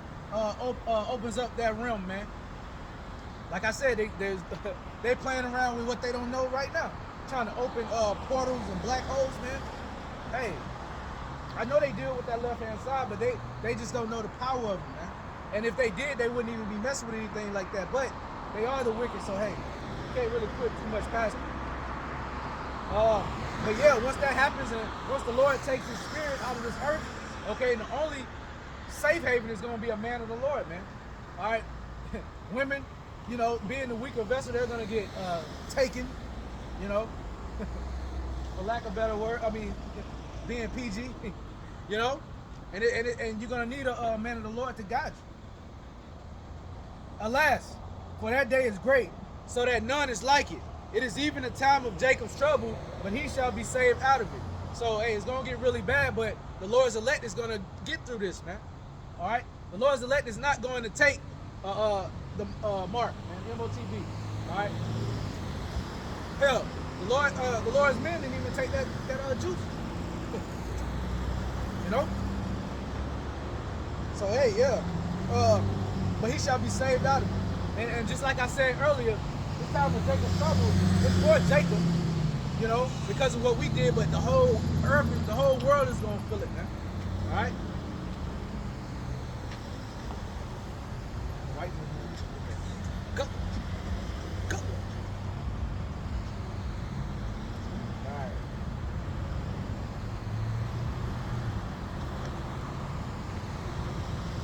opens up that realm, man. Like I said, they're playing around with what they don't know right now, trying to open portals and black holes, man. Hey, I know they deal with that left-hand side, but they just don't know the power of it, man. And if they did, they wouldn't even be messing with anything like that. But they are the wicked, so hey, you can't really put too much past them. But yeah, once that happens, and once the Lord takes His Spirit out of this earth, okay, the only safe haven is going to be a man of the Lord, man. All right, women, you know, being the weaker vessel, they're going to get taken, you know, for lack of a better word. I mean, being PG, you know, and you're going to need a man of the Lord to guide you. Alas, for that day is great, so that none is like it. It is even the time of Jacob's trouble, but he shall be saved out of it. So, hey, it's going to get really bad, but the Lord's elect is going to get through this, man. All right? The Lord's elect is not going to take the mark, man, M-O-T-B. All right? Hell, the Lord's men didn't even take that juice. You know? So, hey, yeah. But he shall be saved out of it. And just like I said earlier, this time of Jacob's trouble is for Jacob, you know, because of what we did, but the whole earth, the whole world is going to feel it, man. All right? White man. Go. Go. All right.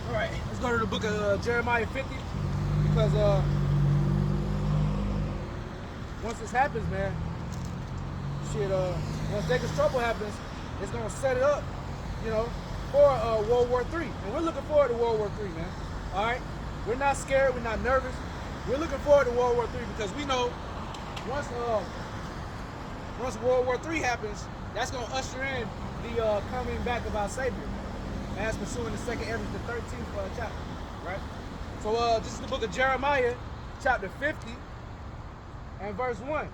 All right, let's go to the book of Jeremiah 50, because once this happens, man, shit, once Jacob's trouble happens, it's gonna set it up, you know, for World War III. And we're looking forward to World War III, man. All right? We're not scared, we're not nervous. We're looking forward to World War III because we know once World War III happens, that's gonna usher in the coming back of our Savior, as pursuing the 2nd Ezra, the 13th chapter, right? So this is the book of Jeremiah, chapter 50, and verse 1.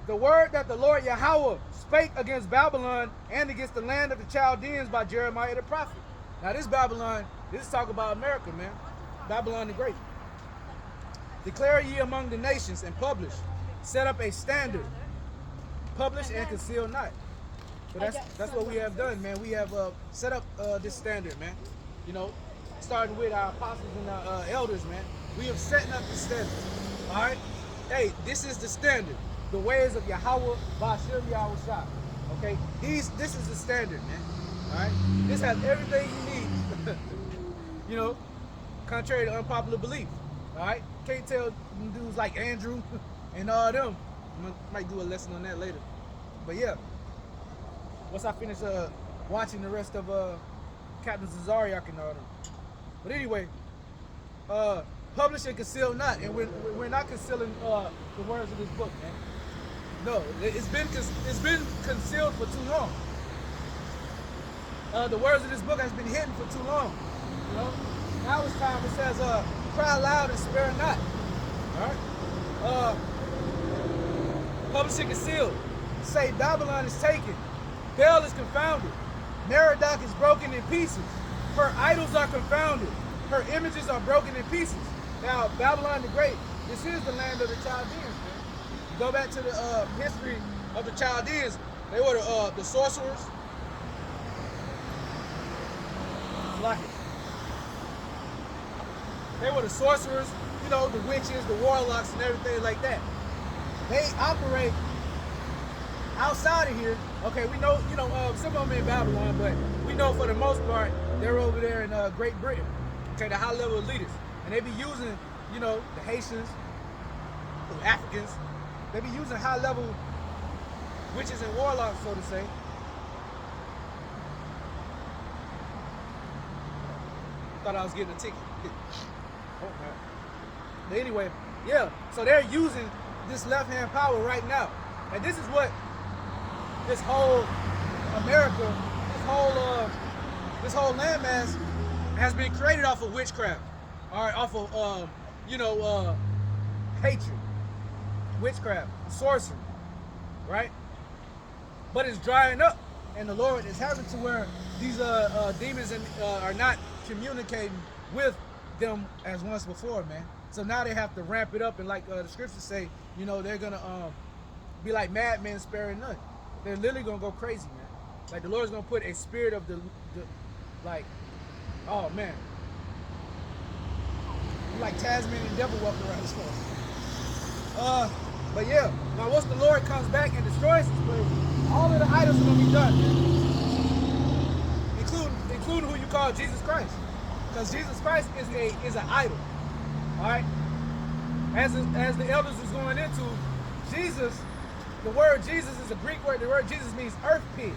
The word that the Lord Yahweh spake against Babylon and against the land of the Chaldeans by Jeremiah the prophet. Now this Babylon, this is talk about America, man. Babylon the Great. Declare ye among the nations and publish. Set up a standard. Publish and conceal not. So that's what we have done, man. We have set up this standard, man. You know, starting with our apostles and our elders, man. We have setting up the standard. All right? Hey, this is the standard. The ways of Yahweh, Ba'ashem Yahweh Shah. Okay? This is the standard, man. All right? This has everything you need. You know, contrary to unpopular belief. All right? Can't tell dudes like Andrew and all them. Might do a lesson on that later. But yeah. Once I finish watching the rest of Captain Zazariak and all them. But anyway, publish and conceal not, and we're not concealing the words of this book, man. No, it's been concealed for too long. The words of this book has been hidden for too long. You know, now it's time. It says, "Cry loud and spare not." All right. Publish and conceal. Say Babylon is taken. Bel is confounded. Merodach is broken in pieces. Her idols are confounded. Her images are broken in pieces. Now, Babylon the Great, this is the land of the Chaldeans, man. You go back to the history of the Chaldeans. They were the sorcerers. Like it. They were the sorcerers, you know, the witches, the warlocks, and everything like that. They operate outside of here. Okay, we know, you know, some of them in Babylon, but we know for the most part, they're over there in Great Britain. Okay, the high-level leaders. And they be using, you know, the Haitians, the Africans, they be using high-level witches and warlocks, so to say. Thought I was getting a ticket. Oh, man. But anyway, yeah, so they're using this left-hand power right now. And this is what this whole America, this whole landmass has been created off of witchcraft. All right, off of, you know, hatred, witchcraft, sorcery, right? but it's drying up, and the Lord is having to where these demons are not communicating with them as once before, man. So now they have to ramp it up, and like the scriptures say, you know, they're gonna be like madmen sparing none. They're literally gonna go crazy, man. Like the Lord's gonna put a spirit of the like, oh man, like Tasmanian devil walking around this place. But yeah, now once the Lord comes back and destroys this place, all of the idols are gonna be done, including who you call Jesus Christ, because Jesus Christ is an idol. All right, as the elders was going into Jesus, the word Jesus is a Greek word. The word Jesus means earth pig.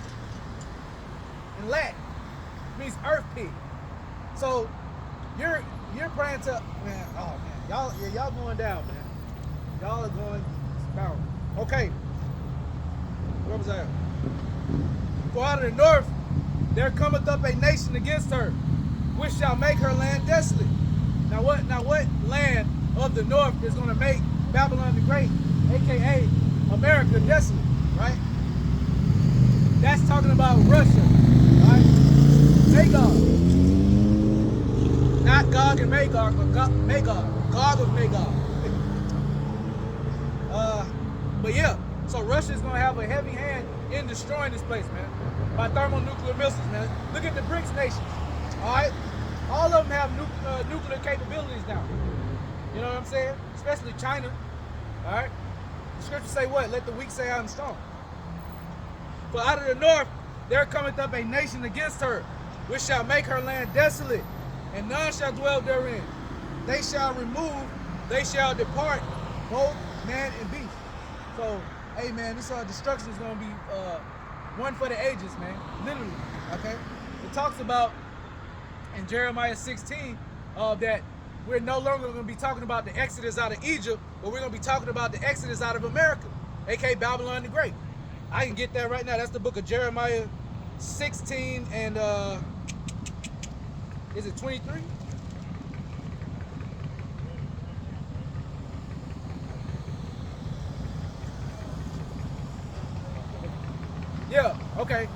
In Latin, it means earth pig. So you're praying to, man. Oh man, y'all going down, man. Y'all are going down. Okay, where was I? For out of the north there cometh up a nation against her, which shall make her land desolate. Now what land of the north is going to make Babylon the Great, aka America, desolate, right? That's talking about Russia, right? Magog. Not Gog and Magog, but Magog. Gog of Magog. But yeah, so Russia is going to have a heavy hand in destroying this place, man, by thermonuclear missiles, man. Look at the BRICS nations, all right? All of them have nuclear capabilities now. You know what I'm saying? Especially China, all right? The scriptures say what? Let the weak say I am strong. For out of the north there cometh up a nation against her, which shall make her land desolate, and none shall dwell therein. They shall remove, they shall depart, both man and beast. So, hey man, this destruction is going to be one for the ages, man. Literally, okay? It talks about in Jeremiah 16 that we're no longer going to be talking about the exodus out of Egypt, but we're going to be talking about the exodus out of America, aka Babylon the Great. I can get that right now. That's the book of Jeremiah 16 and is it 23? Yeah, okay.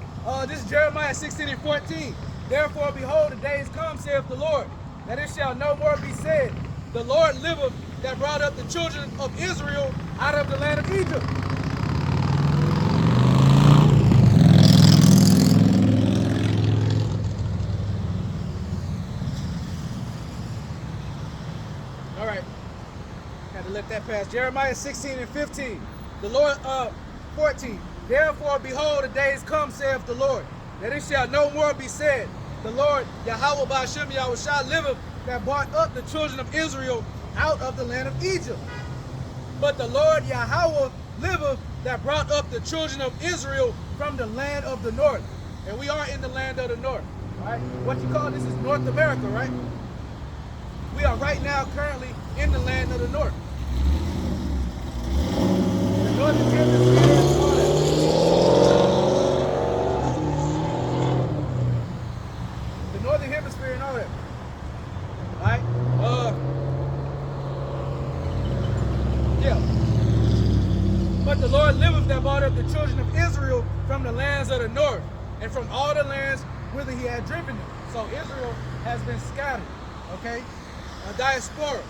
This is Jeremiah 16 and 14. Therefore, behold, the days come, saith the Lord, that it shall no more be said, the Lord liveth that brought up the children of Israel out of the land of Egypt. All right. Had to let that pass. Jeremiah 16 and 15. The Lord, 14. Therefore, behold, the days come, saith the Lord, that it shall no more be said, the Lord, Yahweh Ba'ashem Yahushua liveth, that brought up the children of Israel out of the land of Egypt. But the Lord Yahweh liveth, that brought up the children of Israel from the land of the north. And we are in the land of the north, right? What you call this is North America, right? We are right now currently in the land of the north. The northern hemisphere is all that. The northern hemisphere and all that. Alright? Yeah. But the Lord liveth that brought up the children of Israel from the lands of the north, and from all the lands whither he had driven them. So Israel has been scattered, okay? A diaspora.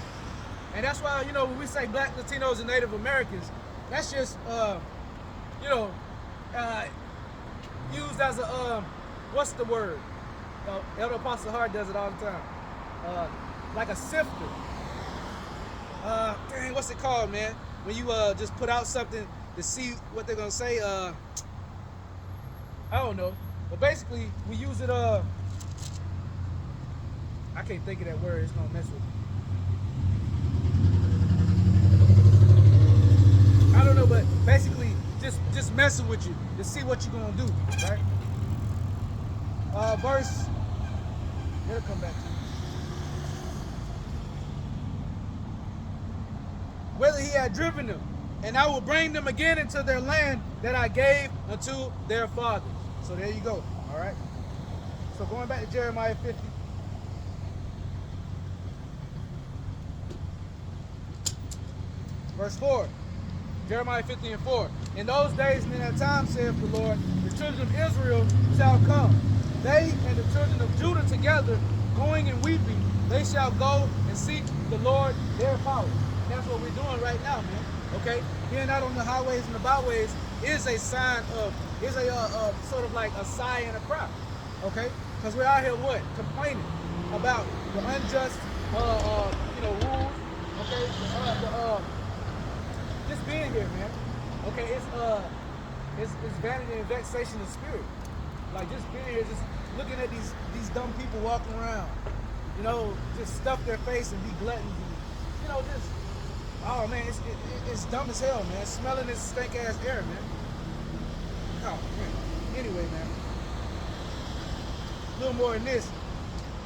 And that's why, you know, when we say black, Latinos, and Native Americans, that's just, you know, used as a, what's the word? Elder Apostle Hart does it all the time. Like a sifter. Dang, what's it called, man? When you just put out something to see what they're gonna say. I don't know. But basically, we use it, I can't think of that word, it's gonna mess with me. I don't know, but basically, just messing with you to see what you're gonna do, right? Verse, it'll come back to you. Whether he had driven them, and I will bring them again into their land that I gave unto their fathers. So there you go, all right? So going back to Jeremiah 50. Verse 4. Jeremiah 50:4. In those days and in that time, saith the Lord, the children of Israel shall come. They and the children of Judah together, going and weeping, they shall go and seek the Lord their power. And that's what we're doing right now, man. Okay? Being out on the highways and the byways is a sign of, is a sort of like a sigh and a cry. Okay? Because we're out here what? Complaining about the unjust, rules. Okay? Just being here, man. Okay, it's vanity and vexation of spirit. Like just being here, just looking at these dumb people walking around, just stuff their face and be gluttons, and, just oh man, it's dumb as hell, man. Smelling this stank ass air, man. Oh man. Anyway, man. A little more than this.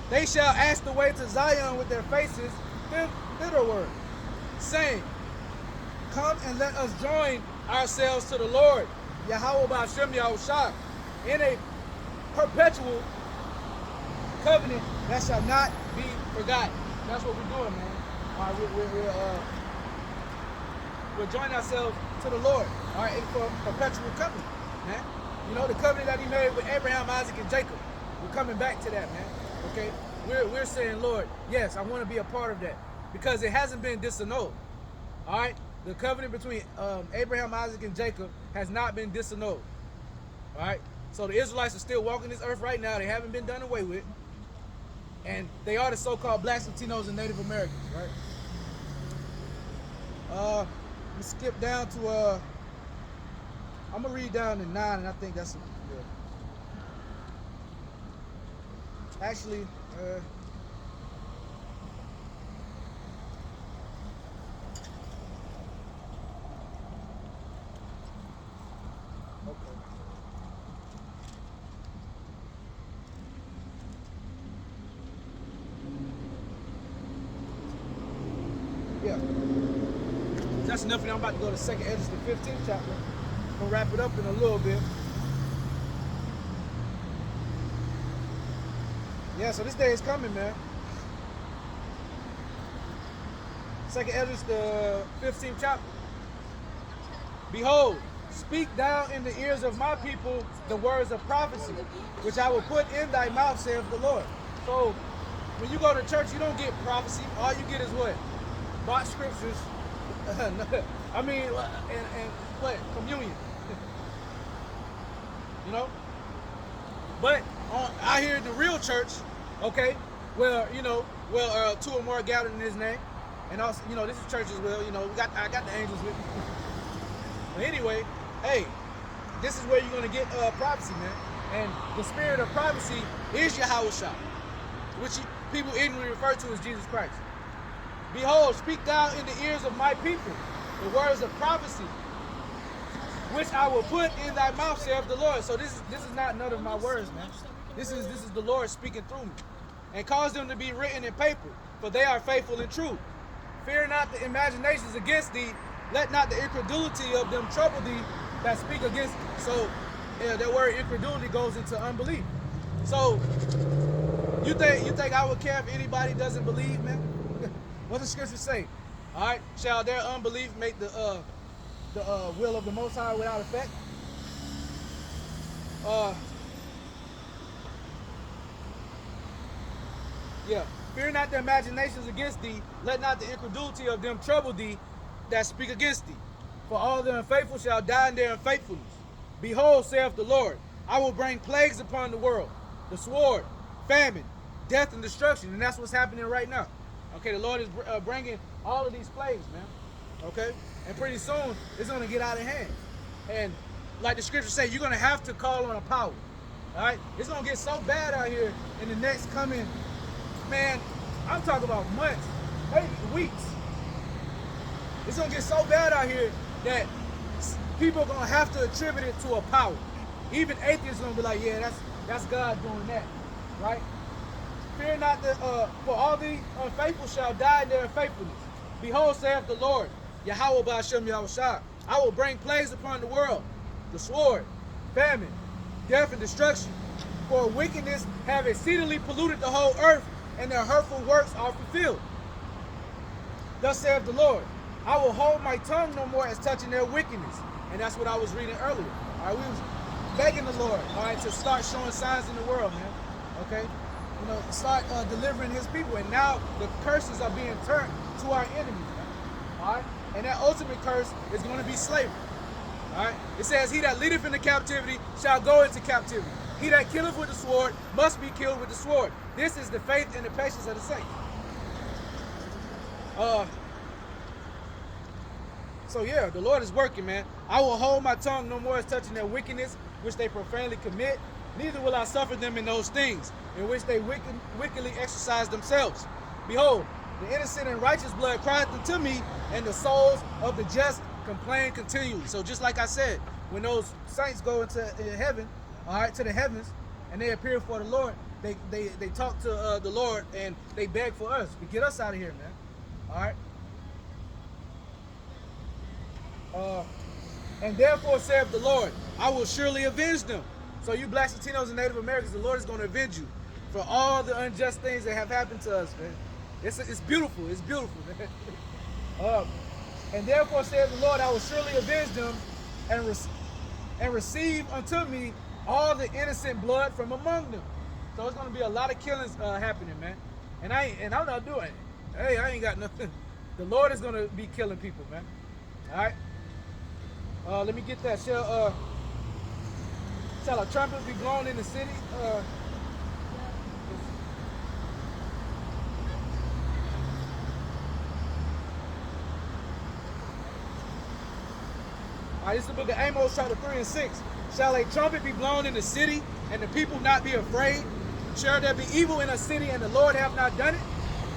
They shall ask the way to Zion with their faces thitherward, saying, come and let us join ourselves to the Lord, Yahweh B'Hashem Yahushua, in a perpetual covenant that shall not be forgotten. That's what we're doing, man. All right, we're joining ourselves to the Lord, all right, for a perpetual covenant, man. The covenant that he made with Abraham, Isaac, and Jacob. We're coming back to that, man. Okay? We're saying, Lord, yes, I want to be a part of that because it hasn't been disannulled. All right? The covenant between Abraham, Isaac, and Jacob has not been disannulled. All right? So the Israelites are still walking this earth right now. They haven't been done away with. And they are the so-called blacks, Latinos, and Native Americans, right? Let me skip down to, I'm going to read down to 9, and I think that's good. Actually, yeah. That's enough. I'm about to go to 2nd Ezra, the 15th chapter. We'll wrap it up in a little bit. Yeah, so this day is coming, man. 2nd Ezra, the 15th chapter. Behold, speak thou in the ears of my people the words of prophecy, which I will put in thy mouth, saith the Lord. So, when you go to church, you don't get prophecy. All you get is what? Bought scriptures. I mean, and what? Communion. But out here in the real church, okay, well, two or more gathered in his name. And also, this is church as well. I got the angels with me. But anyway, hey, this is where you're going to get prophecy, man. And the spirit of prophecy is Yahushua, which people ignorantly refer to as Jesus Christ. Behold, speak thou in the ears of my people the words of prophecy, which I will put in thy mouth, saith the Lord. So this is not none of my words, man. This is the Lord speaking through me. And cause them to be written in paper, for they are faithful and true. Fear not the imaginations against thee, let not the incredulity of them trouble thee that speak against thee. So that word incredulity goes into unbelief. So you think I would care if anybody doesn't believe, man? What does Scripture say? All right, shall their unbelief make the will of the Most High without effect? Yeah. Fear not the imaginations against thee, let not the incredulity of them trouble thee that speak against thee. For all the unfaithful shall die in their unfaithfulness. Behold, saith the Lord, I will bring plagues upon the world, the sword, famine, death, and destruction. And that's what's happening right now. Okay, the Lord is bringing all of these plagues, man. Okay? And pretty soon, it's going to get out of hand. And like the scriptures say, you're going to have to call on a power. All right? It's going to get so bad out here in the next coming, man, I'm talking about months, maybe weeks. It's going to get so bad out here that people are going to have to attribute it to a power. Even atheists are going to be like, yeah, that's God doing that. Right? Fear not that, for all the unfaithful shall die in their unfaithfulness. Behold, saith the Lord, Yahweh B'Hashem Yahushua, I will bring plagues upon the world, the sword, famine, death, and destruction. For wickedness have exceedingly polluted the whole earth, and their hurtful works are fulfilled. Thus saith the Lord, I will hold my tongue no more as touching their wickedness. And that's what I was reading earlier. All right, we was begging the Lord, all right, to start showing signs in the world, man. Okay, start delivering His people. And now the curses are being turned to our enemies, man. All right, and that ultimate curse is going to be slavery. All right, it says, "He that leadeth into captivity shall go into captivity. He that killeth with the sword must be killed with the sword. This is the faith and the patience of the saints." So yeah, the Lord is working, man. "I will hold my tongue no more as touching their wickedness, which they profanely commit. Neither will I suffer them in those things, in which they wickedly exercise themselves. Behold, the innocent and righteous blood crieth unto me, and the souls of the just complain continually." So just like I said, when those saints go into heaven, all right, to the heavens, and they appear for the Lord, they talk to the Lord, and they beg for us to get us out of here, man. All right. "And therefore saith the Lord, I will surely avenge them." So you Blacks, Latinos, and Native Americans, the Lord is going to avenge you for all the unjust things that have happened to us, man. It's beautiful. It's beautiful, man. "And therefore saith the Lord, I will surely avenge them, and receive unto me all the innocent blood from among them." So it's going to be a lot of killings happening, man. And I'm not doing it. Hey, I ain't got nothing. The Lord is going to be killing people, man. All right. Let me get that. Shall a trumpet be blown in the city? All right, this is the book of Amos, chapter 3 and 6. "Shall a trumpet be blown in the city, and the people not be afraid? Shall there be evil in a city, and the Lord have not done it?"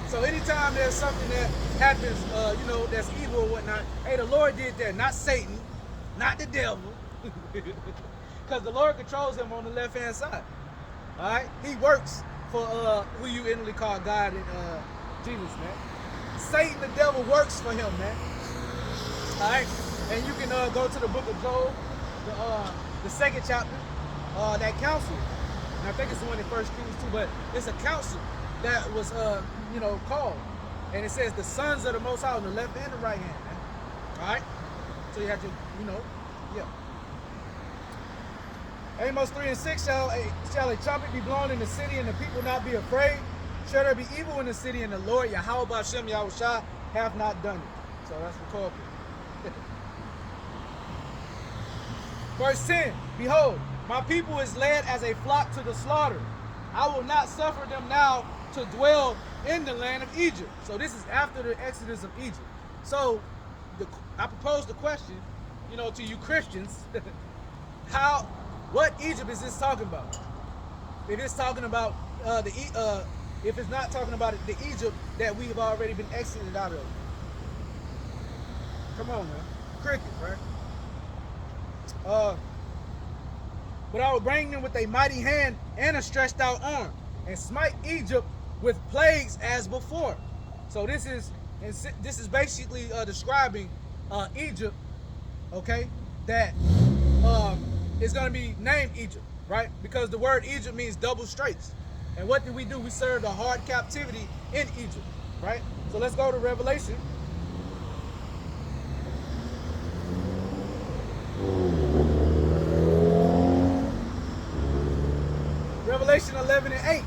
So anytime there's something that happens, that's evil or whatnot, hey, the Lord did that, not Satan, not the devil, because the Lord controls him on the left-hand side. All right, He works for who you inwardly call God and Jesus, man. Satan, the devil, works for him, man. All right, and you can go to the book of Job, the second chapter, that counsel. And I think it's the one in 1 Kings 2, but it's a counsel that was called, and it says the sons of the Most High on the left and the right hand, man. All right, so you have to, yeah. Amos 3 and 6, shall a trumpet be blown in the city, and the people not be afraid? Shall there be evil in the city, and the Lord Yahweh B'Shem Yahushua have not done it? So that's recorded. Verse 10, "Behold, my people is led as a flock to the slaughter. I will not suffer them now to dwell in the land of Egypt." So this is after the exodus of Egypt. So I propose the question, to you Christians, what Egypt is this talking about? If it's talking about if it's not talking about the Egypt that we have already been exited out of. Come on, man. Cricket, right? "But I will bring them with a mighty hand and a stretched out arm, and smite Egypt with plagues as before." So this is basically describing Egypt, okay, that is going to be named Egypt, right? Because the word Egypt means double straits. And what did we do? We served a hard captivity in Egypt, right? So let's go to Revelation. Revelation 11 and 8.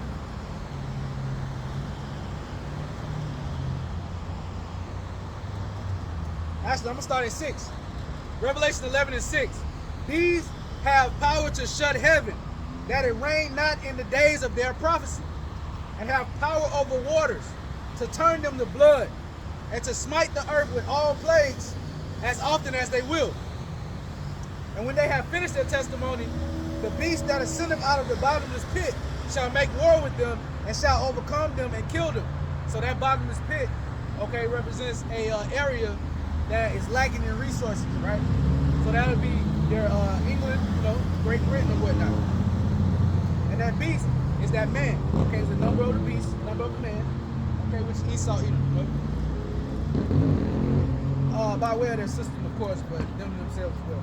Actually, I'm going to start at 6. Revelation 11 and 6. "These have power to shut heaven, that it rain not in the days of their prophecy, and have power over waters, to turn them to blood, and to smite the earth with all plagues, as often as they will. And when they have finished their testimony, the beast that ascendeth out of the bottomless pit shall make war with them, and shall overcome them and kill them." So that bottomless pit, okay, represents a area that is lacking in resources, right? So that would be their England, Great Britain or whatnot. And that beast is that man, okay? It's the number of the beast, number of the man, okay, which Esau eat, by way of their system, of course, but them themselves as well.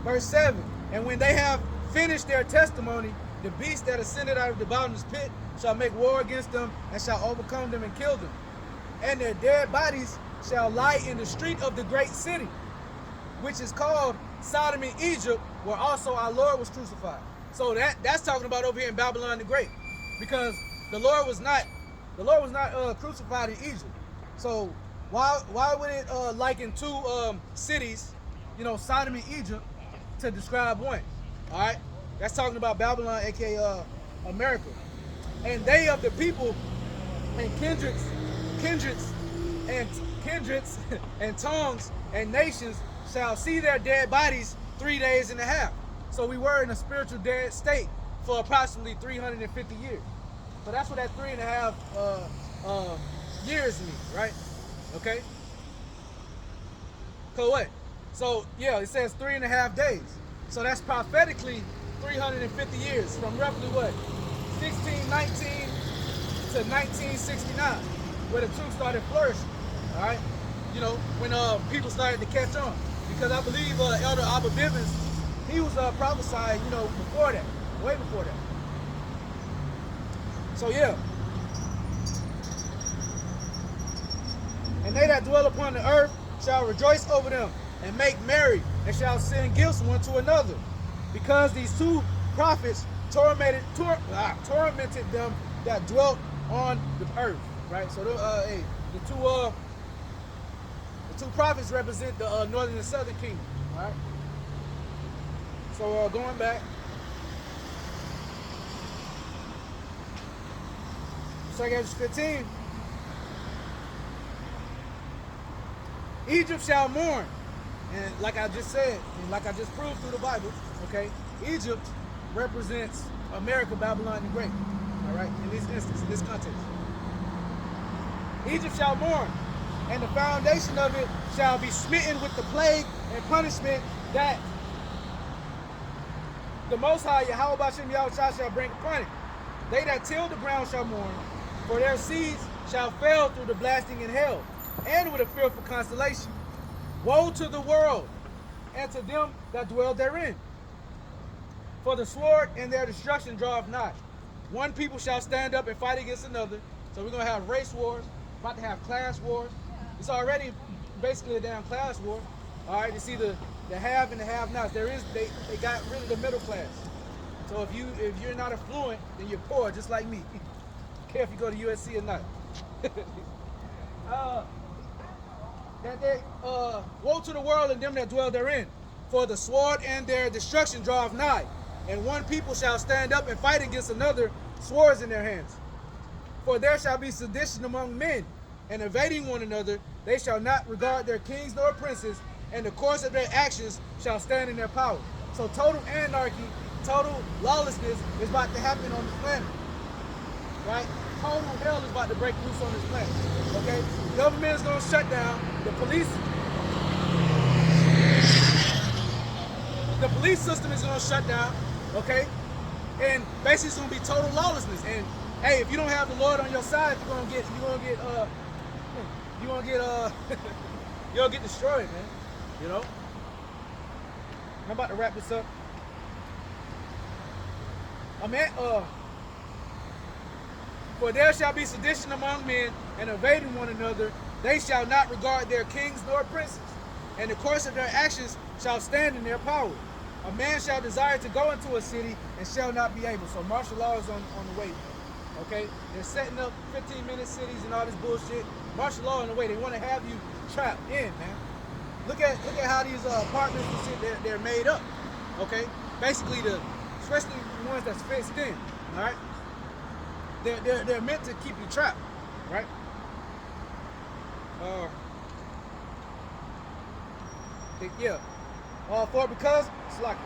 Verse 7, "And when they have finished their testimony, the beast that ascended out of the bottomless pit shall make war against them, and shall overcome them and kill them. And their dead bodies shall lie in the street of the great city, which is called Sodom and Egypt, where also our Lord was crucified. So that's talking about over here in Babylon the Great, because the Lord was not crucified in Egypt. So why would it liken two cities, Sodom and Egypt, to describe one? All right, that's talking about Babylon, aka America. And they of the people and kindreds and tongues and nations shall see their dead bodies 3 days and a half. So we were in a spiritual dead state for approximately 350 years. So that's what that 3.5 years means, right? Okay. So what? So yeah, it says 3.5 days. So that's prophetically 350 years from roughly what? 1619 to 1969, where the truth started flourishing. All right, when people started to catch on, because I believe Elder Abba Bivens, he was prophesying, before that, way before that. So yeah, and they that dwell upon the earth shall rejoice over them and make merry, and shall send gifts one to another, because these two prophets tormented them that dwelt on the earth. Right. So the two prophets represent the northern and southern kingdom. All right. So going back, 2 Kings 15. Egypt shall mourn, and like I just said, and like I just proved through the Bible, okay, Egypt represents America, Babylon the Great. All right, in this instance, in this context, Egypt shall mourn, and the foundation of it shall be smitten with the plague and punishment that the Most High Yahweh Bashem Yahushua shall bring upon it. They that till the ground shall mourn, for their seeds shall fail through the blasting in hell, and with a fearful constellation. Woe to the world, and to them that dwell therein. For the sword and their destruction draweth nigh. One people shall stand up and fight against another. So we're going to have race wars, about to have class wars. It's already basically a damn class war. All right, you see the have and the have-nots. They got rid of the middle class. So if you're not affluent, then you're poor, just like me. Care if you go to USC or not. Woe to the world and them that dwell therein, for the sword and their destruction draweth nigh, and one people shall stand up and fight against another, swords in their hands. For there shall be sedition among men, and evading one another, they shall not regard their kings nor princes, and the course of their actions shall stand in their power. So total anarchy, total lawlessness is about to happen on this planet. Right? Total hell is about to break loose on this planet. Okay? The government is going to shut down. The police system is going to shut down. Okay? And basically it's going to be total lawlessness. And hey, if you don't have the Lord on your side, you'll get destroyed, man. You know? I'm about to wrap this up. For there shall be sedition among men, and evading one another, they shall not regard their kings nor princes, and the course of their actions shall stand in their power. A man shall desire to go into a city and shall not be able. So martial law is on the way. Okay? They're setting up 15-minute cities and all this bullshit. Martial law on the way. They want to have you trapped in, man. Look at how these apartments and shit, they're made up. Okay? Basically, especially the ones that's fenced in. All right? They're meant to keep you trapped, right? For because it's like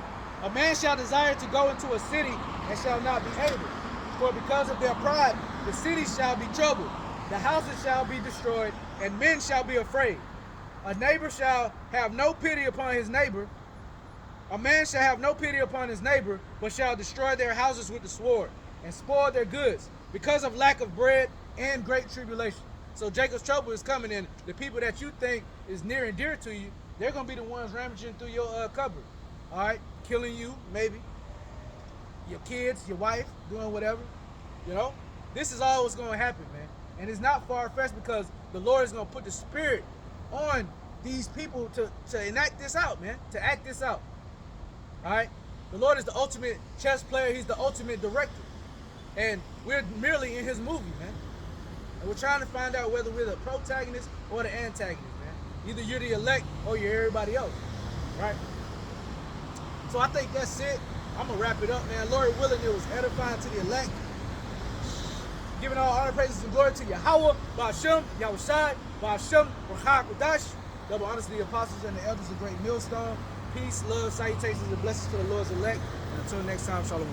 a man shall desire to go into a city and shall not be able. For because of their pride, the city shall be troubled, the houses shall be destroyed, and men shall be afraid. A neighbor shall have no pity upon his neighbor. A man shall have no pity upon his neighbor, but shall destroy their houses with the sword and spoil their goods, because of lack of bread and great tribulation. So Jacob's trouble is coming in. The people that you think is near and dear to you, they're going to be the ones rummaging through your cupboard. All right? Killing you, maybe. Your kids, your wife, doing whatever. You know? This is all what's going to happen, man. And it's not far-fetched, because the Lord is going to put the spirit on these people to enact this out, man. To act this out. All right? The Lord is the ultimate chess player. He's the ultimate director. And we're merely in his movie, man. And we're trying to find out whether we're the protagonist or the antagonist, man. Either you're the elect or you're everybody else, right? So I think that's it. I'm going to wrap it up, man. Lord willing, it was edifying to the elect. Giving all honor, praises, and glory to Yahweh, Ba'ashem, Yahushai, Ba'ashem, Ruach HaKodesh. Double honors to the apostles and the elders of Great Millstone. Peace, love, salutations, and blessings to the Lord's elect. And until next time, shalom.